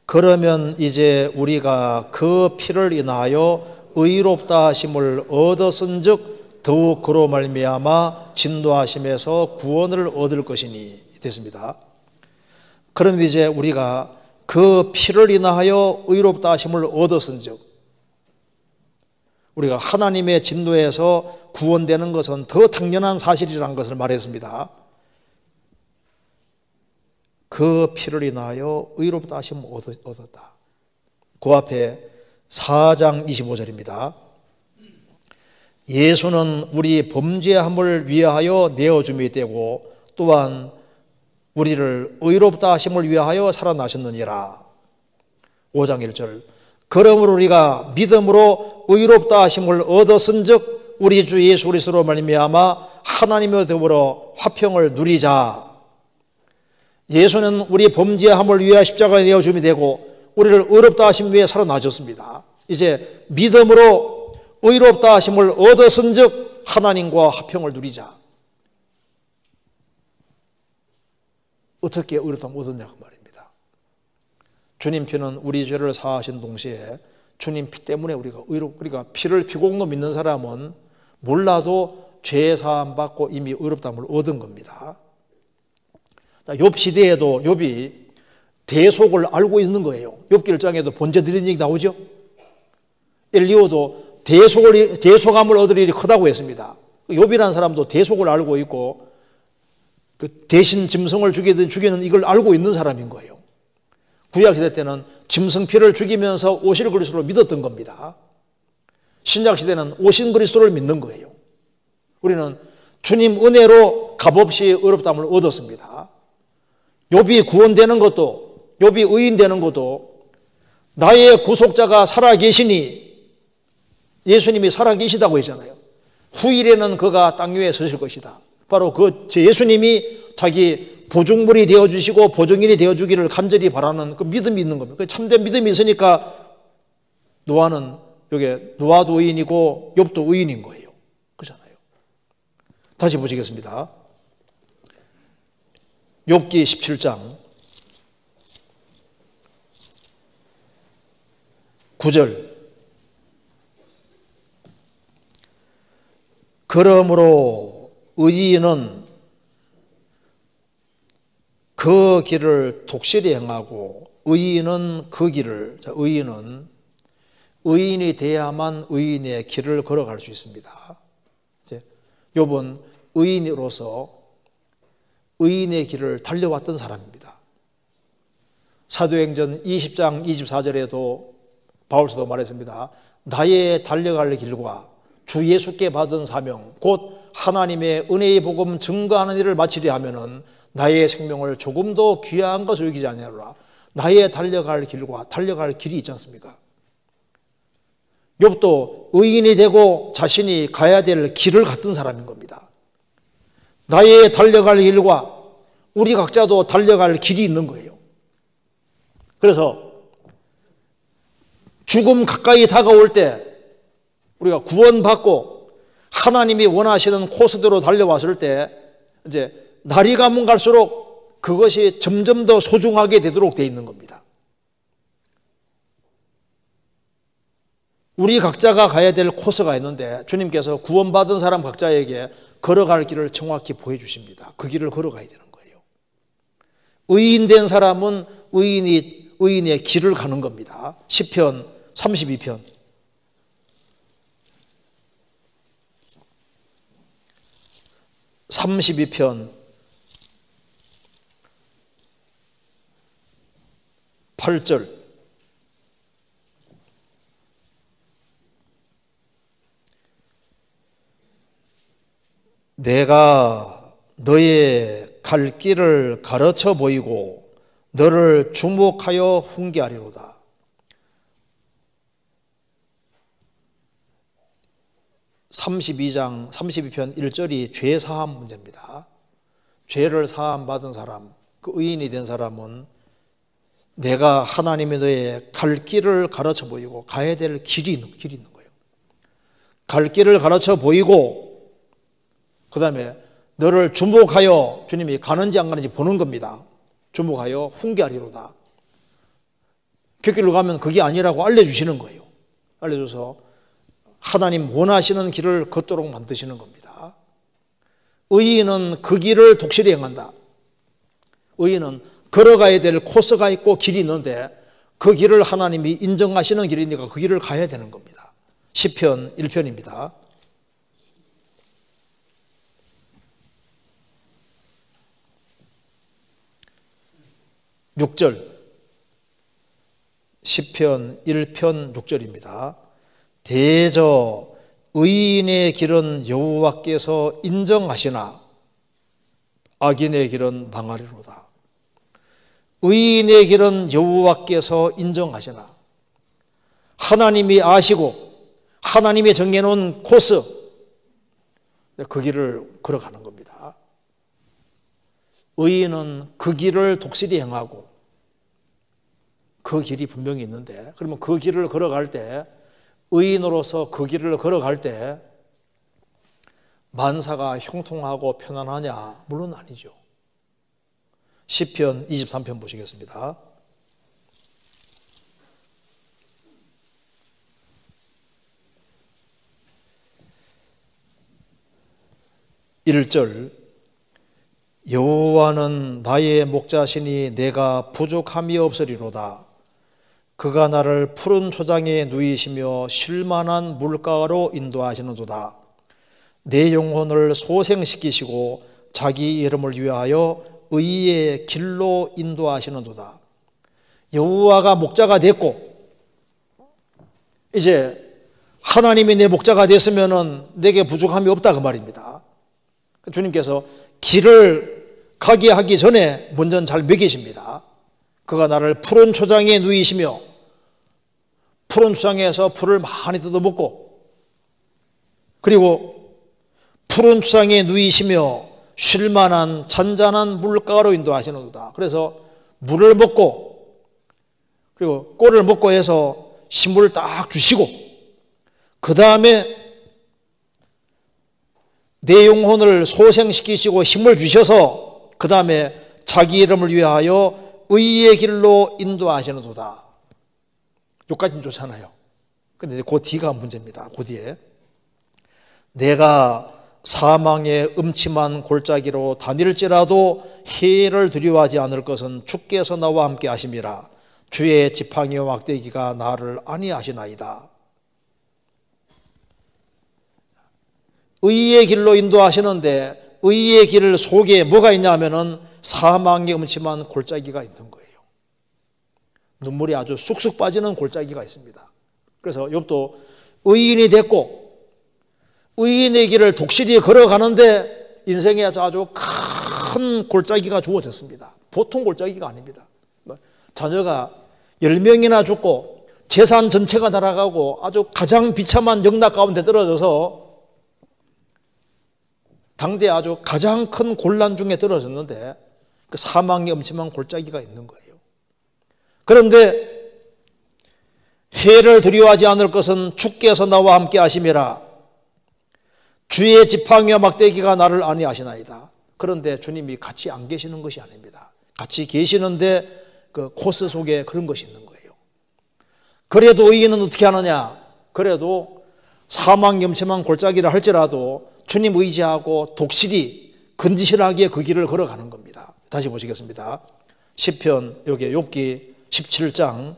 Speaker 1: 그러면 이제 우리가 그 피를 인하여 의롭다 하심을 얻었은즉 더욱 그로 말미암아 진노하심에서 구원을 얻을 것이니 됐습니다. 그러면 이제 우리가 그 피를 인하여 의롭다 하심을 얻었은즉, 우리가 하나님의 진노에서 구원되는 것은 더 당연한 사실이라는 것을 말했습니다. 그 피를 인하여 의롭다 하심을 얻었다. 그 앞에 4장 25절입니다. 예수는 우리 범죄함을 위하여 내어줌이 되고 또한 우리를 의롭다 하심을 위하여 살아나셨느니라. 5장 1절 그러므로 우리가 믿음으로 의롭다 하심을 얻었은즉 우리 주 예수 그리스도로 말미암아 하나님과 더불어 화평을 누리자. 예수는 우리 범죄함을 위하여 십자가에 내어줌이 되고 우리를 의롭다 하심 위해 살아나셨습니다. 이제 믿음으로 의롭다 하심을 얻었은즉 하나님과 화평을 누리자. 어떻게 의롭다함을 얻었냐 그 말입니다. 주님 피는 우리 죄를 사하신 동시에 주님 피 때문에 우리가 피를 피공로 믿는 사람은 몰라도 죄 사함 받고 이미 의롭다함을 얻은 겁니다. 욥 시대에도 욥이 대속을 알고 있는 거예요. 욥기 1장에도 번제 드리는 얘기 나오죠. 엘리오도 대속함을 얻을 일이 크다고 했습니다. 욥이라는 사람도 대속을 알고 있고 그 대신 짐승을 죽이는 이걸 알고 있는 사람인 거예요. 구약시대 때는 짐승피를 죽이면서 오실 그리스도를 믿었던 겁니다. 신약시대는 오신 그리스도를 믿는 거예요. 우리는 주님 은혜로 값없이 의롭다함을 얻었습니다. 욥이 구원되는 것도, 욥이 의인되는 것도 나의 구속자가 살아계시니, 예수님이 살아계시다고 했잖아요. 후일에는 그가 땅 위에 서실 것이다. 바로 그 예수님이 자기 보증물이 되어주시고 보증인이 되어주기를 간절히 바라는 그 믿음이 있는 겁니다. 그 참된 믿음이 있으니까 노아도 의인이고 욥도 의인인 거예요. 그렇잖아요. 다시 보시겠습니다. 욥기 17장 9절 그러므로 의인은 그 길을 독실히 행하고 의인은 그 길을, 의인이 돼야만 의인의 길을 걸어갈 수 있습니다. 욥은 의인으로서 의인의 길을 달려왔던 사람입니다. 사도행전 20장 24절에도 바울서도 말했습니다. 나의 달려갈 길과 주 예수께 받은 사명 곧 하나님의 은혜의 복음 증거하는 일을 마치려 하면은 나의 생명을 조금도 귀한 것을 여기지 아니하노라. 나의 달려갈 길과 달려갈 길이 있지 않습니까? 욥도 의인이 되고 자신이 가야 될 길을 갔던 사람인 겁니다. 나의 달려갈 길과 우리 각자도 달려갈 길이 있는 거예요. 그래서 죽음 가까이 다가올 때 우리가 구원받고 하나님이 원하시는 코스대로 달려왔을 때 이제 날이 가면 갈수록 그것이 점점 더 소중하게 되도록 되어 있는 겁니다. 우리 각자가 가야 될 코스가 있는데 주님께서 구원받은 사람 각자에게 걸어갈 길을 정확히 보여주십니다. 그 길을 걸어가야 되는 거예요. 의인된 사람은 의인의 길을 가는 겁니다. 시편 32편. (32편) 8절. 내가 너의 갈 길을 가르쳐 보이고 너를 주목하여 훈계하리로다. (32장) 32편 1절이 죄 사함 문제입니다. 죄를 사함 받은 사람, 그 의인이 된 사람은 내가 하나님의 너의 갈 길을 가르쳐 보이고, 가야 될 길이 있는 거예요. 갈 길을 가르쳐 보이고, 그 다음에 너를 주목하여, 주님이 가는지 안 가는지 보는 겁니다. 주목하여 훈계하리로다. 곁길로 가면 그게 아니라고 알려주시는 거예요. 알려줘서 하나님 원하시는 길을 걷도록 만드시는 겁니다. 의인은 그 길을 독실히 행한다. 의인은 걸어가야 될 코스가 있고 길이 있는데 그 길을 하나님이 인정하시는 길이니까 그 길을 가야 되는 겁니다. 시편 1편입니다. (6절) 시편 1편 6절입니다. 대저 의인의 길은 여호와께서 인정하시나 악인의 길은 망하리로다. 의인의 길은 여호와께서 인정하시나, 하나님이 아시고 하나님이 정해놓은 코스, 그 길을 걸어가는 겁니다. 의인은 그 길을 독실히 행하고 그 길이 분명히 있는데, 그러면 그 길을 걸어갈 때, 의인으로서 그 길을 걸어갈 때 만사가 형통하고 편안하냐? 물론 아니죠. 시편 23편 보시겠습니다. 1절. 여호와는 나의 목자시니 내가 부족함이 없으리로다. 그가 나를 푸른 초장에 누이시며 쉴만한 물가로 인도하시는도다. 내 영혼을 소생시키시고 자기 이름을 위하여 의의 길로 인도하시는도다. 여호와가 목자가 됐고 이제 하나님이 내 목자가 됐으면은 내게 부족함이 없다 그 말입니다. 주님께서 길을 가게 하기 전에 먼저 잘 먹이십니다. 그가 나를 푸른 초장에 누이시며, 푸른 초장에서 풀을 많이 뜯어먹고, 그리고 푸른 초장에 누이시며 쉴만한 잔잔한 물가로 인도하시는도다. 그래서 물을 먹고, 그리고 꼴을 먹고 해서 식물을 딱 주시고, 그 다음에 내 영혼을 소생시키시고 힘을 주셔서 그 다음에 자기 이름을 위하여 의의 길로 인도하시는도다. 여기까지는 좋잖아요. 그런데 그 뒤가 문제입니다. 그 뒤에 내가 사망의 음침한 골짜기로 다닐지라도 해를 두려워하지 않을 것은 주께서 나와 함께 하심이라. 주의 지팡이와 막대기가 나를 안위하시나이다. 의의 길로 인도하시는데 의의 길 속에 뭐가 있냐면은 사망의 음침한 골짜기가 있는 거예요. 눈물이 아주 쑥쑥 빠지는 골짜기가 있습니다. 그래서 욥도 의인이 됐고 의인의 길을 독실히 걸어가는데 인생에서 아주 큰 골짜기가 주어졌습니다. 보통 골짜기가 아닙니다. 자녀가 10명이나 죽고 재산 전체가 날아가고 아주 가장 비참한 영락 가운데 떨어져서 당대 아주 가장 큰 곤란 중에 떨어졌는데 그 사망의 음침한 골짜기가 있는 거예요. 그런데 해를 두려워하지 않을 것은 주께서 나와 함께 하심이라. 주의 지팡이와 막대기가 나를 안위하시나이다. 그런데 주님이 같이 안 계시는 것이 아닙니다. 같이 계시는데 그 코스 속에 그런 것이 있는 거예요. 그래도 의인은 어떻게 하느냐? 그래도 사망의 음침한 골짜기를 할지라도 주님 의지하고 독실히 건지실하게 그 길을 걸어가는 겁니다. 다시 보시겠습니다. 시편 여기 욥기 17장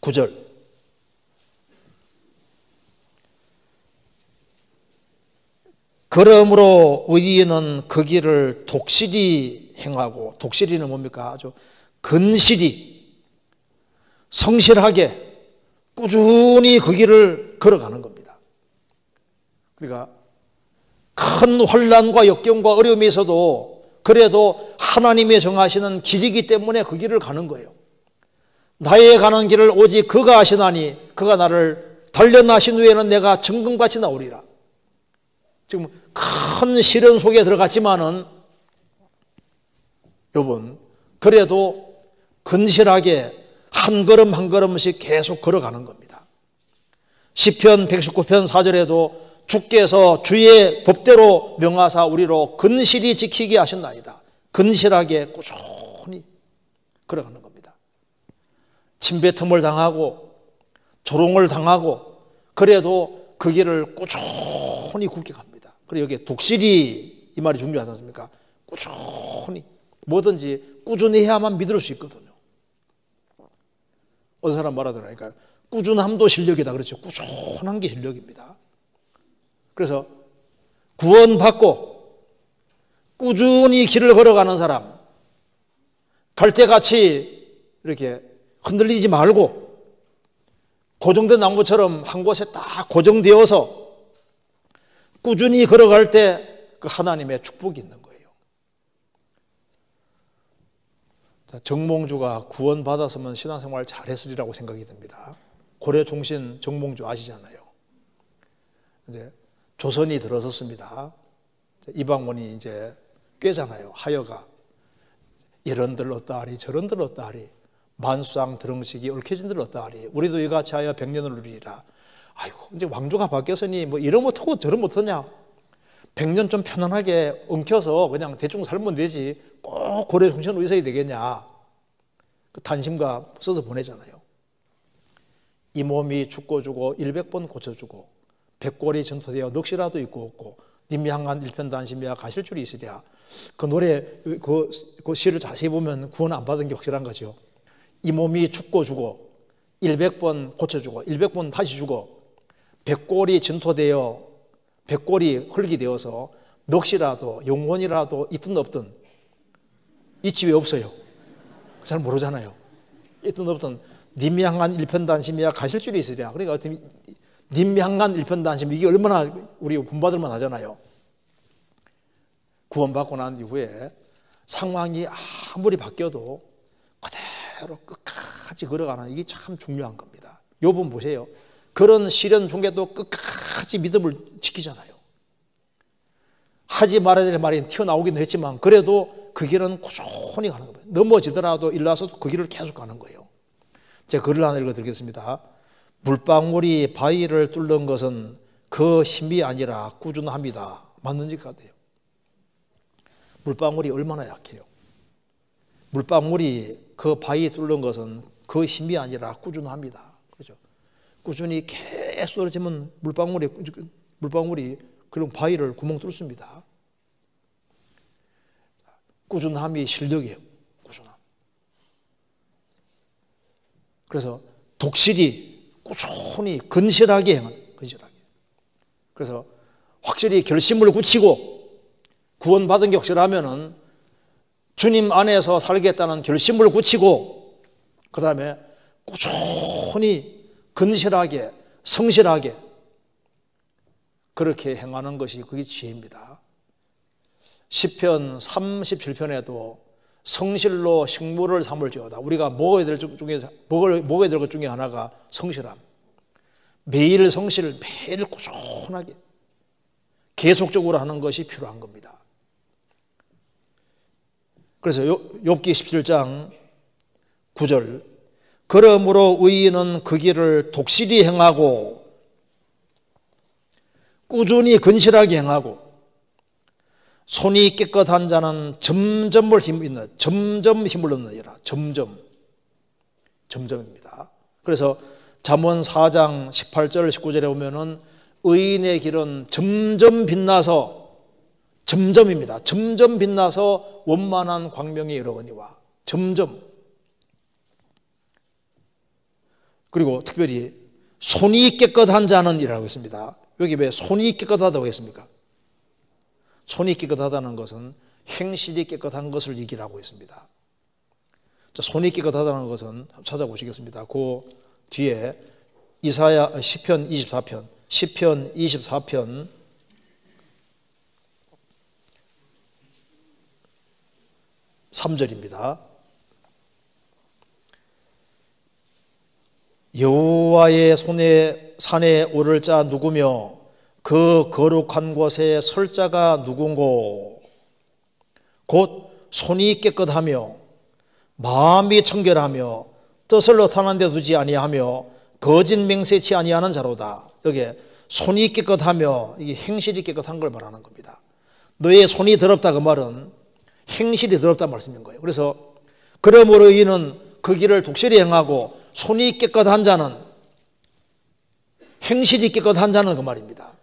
Speaker 1: 9절. 그러므로 의인은 그 길을 독실히 행하고, 독실히는 뭡니까? 아주 근실히, 성실하게, 꾸준히 그 길을 걸어가는 겁니다. 그러니까 큰 환난과 역경과 어려움이 있어도 그래도 하나님이 정하시는 길이기 때문에 그 길을 가는 거예요. 나의 가는 길을 오직 그가 아시나니 그가 나를 단련하신 후에는 내가 정금같이 나오리라. 지금 큰 시련 속에 들어갔지만은 욥은 그래도 근실하게 한 걸음 한 걸음씩 계속 걸어가는 겁니다. 시편 119편 4절에도 주께서 주의 법대로 명하사 우리로 근실히 지키게 하셨나이다. 근실하게 꾸준히 걸어가는 겁니다. 침뱉음을 당하고 조롱을 당하고 그래도 그 길을 꾸준히 굳게 갑니다. 그리고 여기에 독실히 이 말이 중요하지 않습니까? 꾸준히 뭐든지 꾸준히 해야만 믿을 수 있거든요. 어떤 사람 말하더라니까 꾸준함도 실력이다 그렇죠. 꾸준한 게 실력입니다. 그래서 구원받고 꾸준히 길을 걸어가는 사람, 갈대같이 이렇게 흔들리지 말고 고정된 나무처럼 한 곳에 딱 고정되어서 꾸준히 걸어갈 때 그 하나님의 축복이 있는 거예요. 정몽주가 구원받았으면 신앙생활 잘했으리라고 생각이 듭니다. 고려 종신 정몽주 아시잖아요. 이제 조선이 들어섰습니다. 이방원이 이제 꾀잖아요. 하여가 이런들 어떠하리 저런들 어떠하리 만수왕 드렁식이 얽혀진들 어떠하리 우리도 이같이 하여 100년을 누리리라. 아이고 이제 왕조가 바뀌었으니 뭐 이런 못하고 저런 못하냐. 100년 좀 편안하게 엉켜서 그냥 대충 살면 되지 꼭 고려 종신으로 있어야 되겠냐. 그 단심가 써서 보내잖아요. 이 몸이 죽고 주고 100번 고쳐주고 백골이 전토되어 넋이라도 있고 없고 님 향한 일편단심이야 가실 줄이 있으랴. 그 노래 그 시를 자세히 보면 구원 안 받은 게 확실한 거죠. 이 몸이 죽고 주고 100번 고쳐주고 100번 다시 주고 백골이 전토되어 백골이 흙이 되어서 넋이라도 영혼이라도 있든 없든 있지 왜 없어요? 잘 모르잖아요. 있든 없든 님 향한 일편단심이야 가실 줄이 있으랴. 그러니까 님 향한 일편단심 이게 얼마나 우리 본받을 만하잖아요. 구원받고 난 이후에 상황이 아무리 바뀌어도 그대로 끝까지 걸어가는 이게 참 중요한 겁니다. 욥은 보세요. 그런 시련 중에도 끝까지 믿음을 지키잖아요. 하지 말아야 될 말이 튀어나오기도 했지만 그래도 그 길은 꾸준히 가는 겁니다. 넘어지더라도 일어나서도 그 길을 계속 가는 거예요. 제가 글을 하나 읽어드리겠습니다. 물방울이 바위를 뚫는 것은 그 힘이 아니라 꾸준합니다. 맞는 것 같아요. 물방울이 얼마나 약해요. 물방울이 그 바위 뚫는 것은 그 힘이 아니라 꾸준합니다. 그렇죠? 꾸준히 계속 떨어지면 물방울이 그런 바위를 구멍 뚫습니다. 꾸준함이 실력이에요. 꾸준함. 그래서 독실히 꾸준히 근실하게 행하는 근실하게. 그래서 확실히 결심을 굳히고 구원받은 게 확실하면은 주님 안에서 살겠다는 결심을 굳히고 그 다음에 꾸준히 근실하게 성실하게 그렇게 행하는 것이 그게 지혜입니다. 시편 37편에도 성실로 식물을 삼을지어다. 우리가 먹어야 될 것 중에 하나가 성실함. 매일 성실, 매일 꾸준하게 계속적으로 하는 것이 필요한 겁니다. 그래서 욥기 17장 9절 그러므로 의인은 그 길을 독실히 행하고 꾸준히 근실하게 행하고 손이 깨끗한 자는 점점 힘을 얻느니라. 점점입니다. 그래서 잠언 4장 18절 19절에 보면은 의인의 길은 점점 빛나서 점점입니다. 점점 빛나서 원만한 광명에 이르거니와. 점점. 그리고 특별히 손이 깨끗한 자는 이라고 했습니다. 여기 왜 손이 깨끗하다고 했습니까? 손이 깨끗하다는 것은 행실이 깨끗한 것을 얘기하고 있습니다. 손이 깨끗하다는 것은 찾아보시겠습니다. 그 뒤에 이사야 시편 24편, 시편 24편 3절입니다. 여호와의 손에 산에 오를 자 누구며 그 거룩한 곳에 설 자가 누군고 곧 손이 깨끗하며 마음이 청결하며 뜻을 나타난 데 두지 아니하며 거짓 맹세치 아니하는 자로다. 여기에 손이 깨끗하며 이게 행실이 깨끗한 걸 말하는 겁니다. 너의 손이 더럽다 그 말은 행실이 더럽다는 말씀인 거예요. 그래서 그러므로 이는 그 길을 독실히 행하고 손이 깨끗한 자는 행실이 깨끗한 자는 그 말입니다.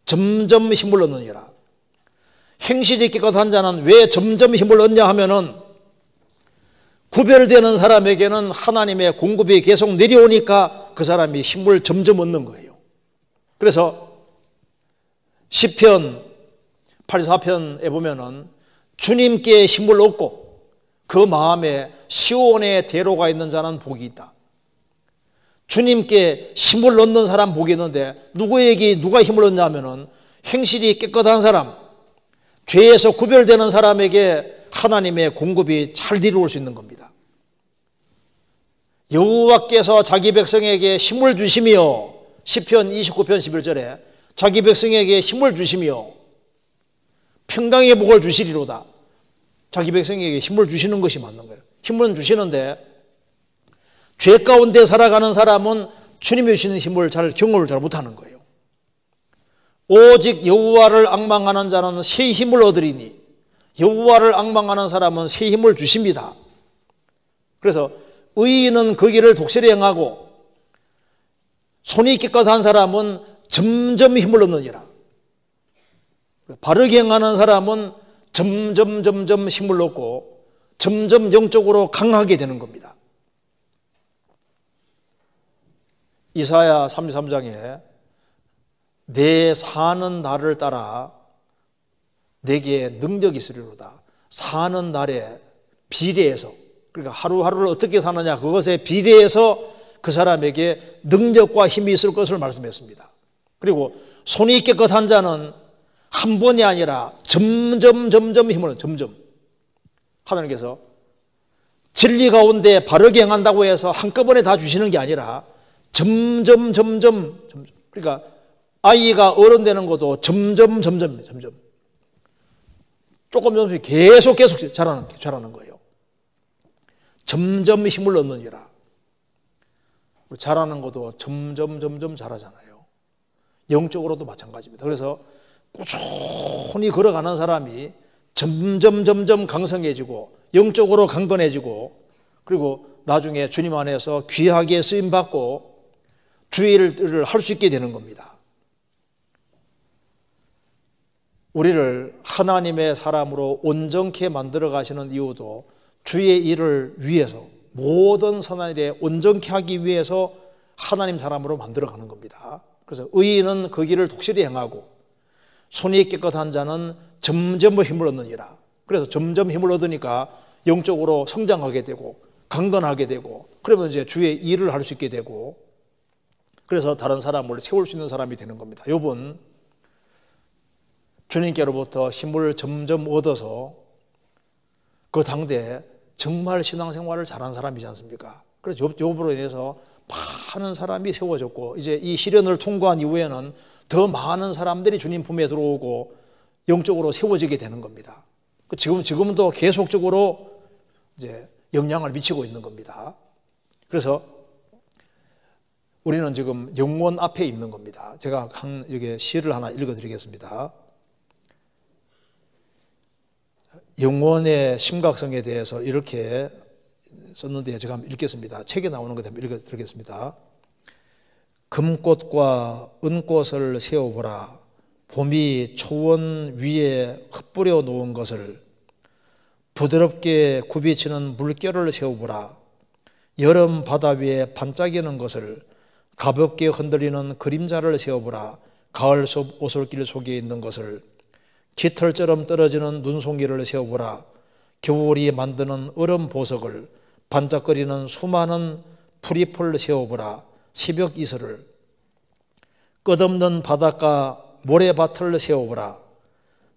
Speaker 1: 점점 힘을 얻느니라. 행실이 깨끗한 자는 왜 점점 힘을 얻냐 하면은 구별되는 사람에게는 하나님의 공급이 계속 내려오니까 그 사람이 힘을 점점 얻는 거예요. 그래서 시편 84편에 보면은 주님께 힘을 얻고 그 마음에 시온의 대로가 있는 자는 복이 있다. 주님께 힘을 얻는 사람 복이 있는데 누구에게 누가 힘을 얻냐 하면은 행실이 깨끗한 사람, 죄에서 구별되는 사람에게 하나님의 공급이 잘 이루어질 수 있는 겁니다. 여호와께서 자기 백성에게 힘을 주시며 시편 29편 11절에 자기 백성에게 힘을 주시며 평강의 복을 주시리로다. 자기 백성에게 힘을 주시는 것이 맞는 거예요. 힘은 주시는데 죄 가운데 살아가는 사람은 주님이 주시는 힘을 경험을 잘 못하는 거예요. 오직 여호와를 앙망하는 자는 새 힘을 얻으리니 여호와를 앙망하는 사람은 새 힘을 주십니다. 그래서 의인은 그 길을 독실히 행하고 손이 깨끗한 사람은 점점 힘을 얻느니라. 바르게 행하는 사람은 점점 힘을 얻고 점점 영적으로 강하게 되는 겁니다. 이사야 33장에 내 사는 날을 따라 내게 능력이 있으리로다. 사는 날에 비례해서, 그러니까 하루하루를 어떻게 사느냐 그것에 비례해서 그 사람에게 능력과 힘이 있을 것을 말씀했습니다. 그리고 손이 깨끗한 자는 한 번이 아니라 점점 힘을 점점 하나님께서 진리 가운데 바르게 행한다고 해서 한꺼번에 다 주시는 게 아니라 점점 그러니까 아이가 어른 되는 것도 점점 조금 계속 자라는 거예요. 점점 힘을 얻느니라. 자라는 것도 점점 자라잖아요. 영적으로도 마찬가지입니다. 그래서 꾸준히 걸어가는 사람이 점점 강성해지고 영적으로 강건해지고 그리고 나중에 주님 안에서 귀하게 쓰임받고 주의 일을 할 수 있게 되는 겁니다. 우리를 하나님의 사람으로 온전케 만들어 가시는 이유도 주의 일을 위해서 모든 선한 일에 온전케 하기 위해서 하나님 사람으로 만들어 가는 겁니다. 그래서 의인은 그 길을 독실히 행하고 손이 깨끗한 자는 점점 힘을 얻느니라. 그래서 점점 힘을 얻으니까 영적으로 성장하게 되고 강건하게 되고 그러면 이제 주의 일을 할 수 있게 되고 그래서 다른 사람을 세울 수 있는 사람이 되는 겁니다. 욥은 주님께로부터 힘을 점점 얻어서 그 당대에 정말 신앙생활을 잘한 사람이지 않습니까? 그래서 욥으로 인해서 많은 사람이 세워졌고 이제 이 시련을 통과한 이후에는 더 많은 사람들이 주님 품에 들어오고 영적으로 세워지게 되는 겁니다. 지금도 계속적으로 이제 영향을 미치고 있는 겁니다. 그래서 우리는 지금 영원 앞에 있는 겁니다. 제가 여기 시를 하나 읽어드리겠습니다. 영원의 심각성에 대해서 이렇게 썼는데 제가 한번 읽겠습니다. 책에 나오는 것 때문에 읽어드리겠습니다. 금꽃과 은꽃을 세워보라. 봄이 초원 위에 흩뿌려 놓은 것을 부드럽게 굽이치는 물결을 세워보라. 여름 바다 위에 반짝이는 것을 가볍게 흔들리는 그림자를 세워보라. 가을 숲 오솔길 속에 있는 것을 깃털처럼 떨어지는 눈송이를 세워보라. 겨울이 만드는 얼음 보석을 반짝거리는 수많은 풀잎을 세워보라. 새벽 이슬을 끝없는 바닷가 모래밭을 세워보라.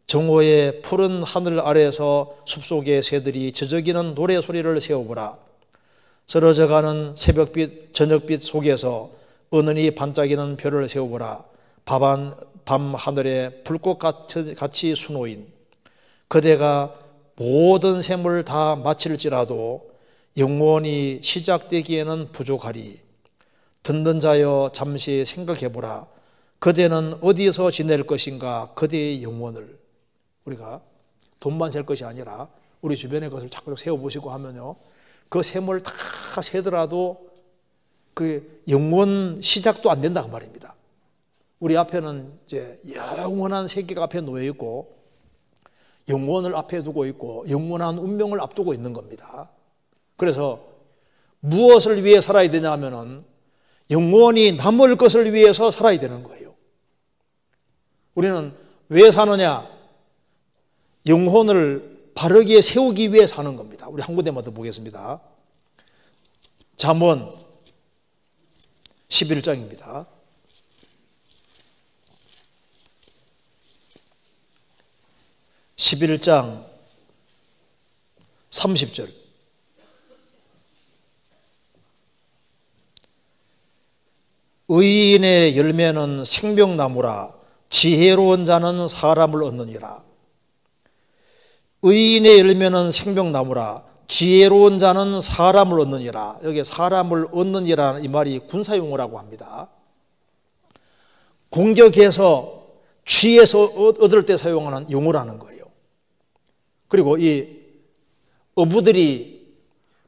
Speaker 1: 정오의 푸른 하늘 아래에서 숲속의 새들이 저저기는 노래소리를 세워보라. 쓰러져가는 새벽빛 저녁빛 속에서 은은히 반짝이는 별을 세워보라. 밤 하늘에 불꽃같이 수놓인 그대가 모든 셈을 다 마칠지라도 영원히 시작되기에는 부족하리. 듣는 자여 잠시 생각해보라. 그대는 어디서 지낼 것인가. 그대의 영혼을. 우리가 돈만 셀 것이 아니라 우리 주변의 것을 자꾸 세워보시고 하면요, 그 셈을 다 세더라도 그 영원 시작도 안 된다 그 말입니다. 우리 앞에는 이제 영원한 세계가 앞에 놓여 있고 영원을 앞에 두고 있고 영원한 운명을 앞두고 있는 겁니다. 그래서 무엇을 위해 살아야 되냐 하면은 영원히 남을 것을 위해서 살아야 되는 거예요. 우리는 왜 사느냐? 영혼을 바르게 세우기 위해 사는 겁니다. 우리 한 군데만 더 보겠습니다. 잠언 11장입니다. 11장 30절. 의인의 열매는 생명나무라. 지혜로운 자는 사람을 얻느니라. 의인의 열매는 생명나무라. 지혜로운 자는 사람을 얻느니라. 여기 사람을 얻느니라는 이 말이 군사용어라고 합니다. 공격해서 취해서 얻을 때 사용하는 용어라는 거예요. 그리고 이 어부들이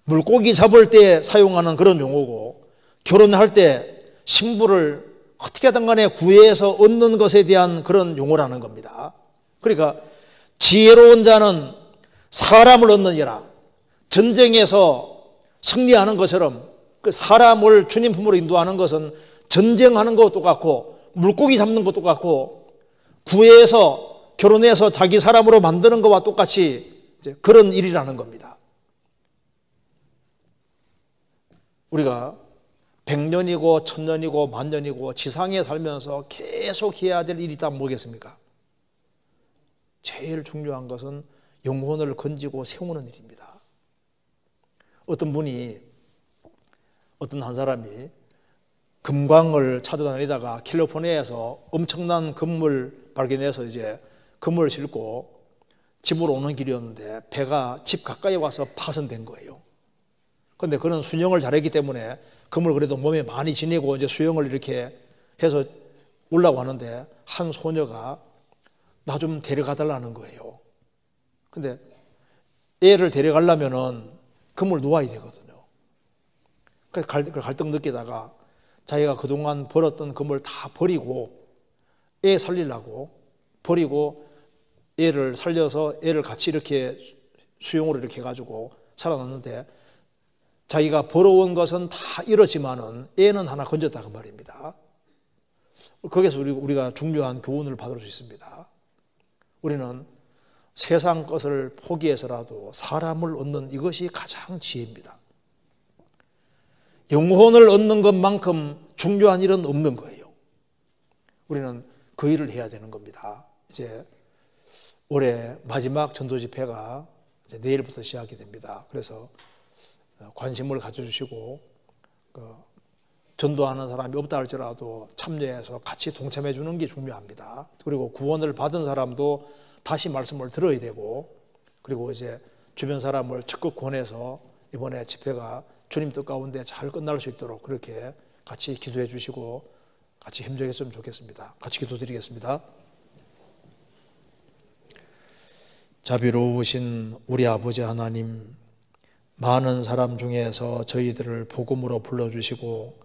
Speaker 1: 물고기 잡을 때 사용하는 그런 용어고, 결혼할 때 신부를 어떻게든 간에 구해서 얻는 것에 대한 그런 용어라는 겁니다. 그러니까 지혜로운 자는 사람을 얻느니라. 전쟁에서 승리하는 것처럼 그 사람을 주님 품으로 인도하는 것은 전쟁하는 것도 똑같고 물고기 잡는 것도 똑같고 구해서 결혼해서 자기 사람으로 만드는 것과 똑같이 이제 그런 일이라는 겁니다. 우리가 100년이고 1000년이고 만년이고 지상에 살면서 계속 해야 될 일이 있다면 뭐겠습니까? 제일 중요한 것은 영혼을 건지고 세우는 일입니다. 어떤 분이, 어떤 한 사람이 금광을 찾아다니다가 캘리포니아에서 엄청난 금을 발견해서 이제 금을 싣고 집으로 오는 길이었는데 배가 집 가까이 와서 파손된 거예요. 그런데 그는 수영을 잘했기 때문에 금을 그래도 몸에 많이 지니고 이제 수영을 이렇게 해서 올라가는데 한 소녀가 나 좀 데려가 달라는 거예요. 근데 애를 데려가려면은 금을 놓아야 되거든요. 그래서 갈등 느끼다가 자기가 그동안 벌었던 금을 다 버리고 애 살리려고 버리고 애를 살려서 애를 같이 이렇게 수용으로 이렇게 해가지고 살아났는데 자기가 벌어온 것은 다 잃었지만은 애는 하나 건졌다 그 말입니다. 거기서 우리가 중요한 교훈을 받을 수 있습니다. 우리는 세상 것을 포기해서라도 사람을 얻는 이것이 가장 지혜입니다. 영혼을 얻는 것만큼 중요한 일은 없는 거예요. 우리는 그 일을 해야 되는 겁니다. 이제 올해 마지막 전도 집회가 이제 내일부터 시작이 됩니다. 그래서 관심을 가져주시고 전도하는 사람이 없다 할지라도 참여해서 같이 동참해 주는 게 중요합니다. 그리고 구원을 받은 사람도 다시 말씀을 들어야 되고, 그리고 이제 주변 사람을 적극 권해서 이번에 집회가 주님 뜻 가운데 잘 끝날 수 있도록 그렇게 같이 기도해 주시고 같이 힘줘했으면 좋겠습니다. 같이 기도드리겠습니다. 자비로우신 우리 아버지 하나님, 많은 사람 중에서 저희들을 복음으로 불러주시고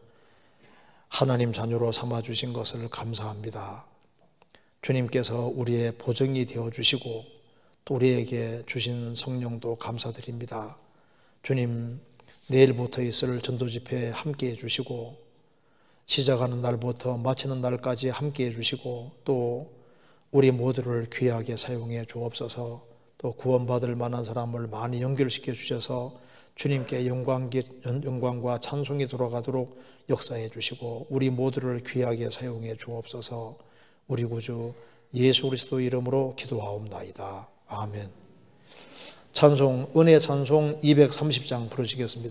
Speaker 1: 하나님 자녀로 삼아주신 것을 감사합니다. 주님께서 우리의 보증이 되어주시고 또 우리에게 주신 성령도 감사드립니다. 주님, 내일부터 있을 전도집회에 함께해 주시고 시작하는 날부터 마치는 날까지 함께해 주시고 또 우리 모두를 귀하게 사용해 주옵소서. 또 구원받을 만한 사람을 많이 연결시켜 주셔서 주님께 영광과 찬송이 돌아가도록 역사해 주시고 우리 모두를 귀하게 사용해 주옵소서. 우리 구주 예수 그리스도 이름으로 기도하옵나이다. 아멘. 찬송, 은혜 찬송 230장 부르시겠습니다.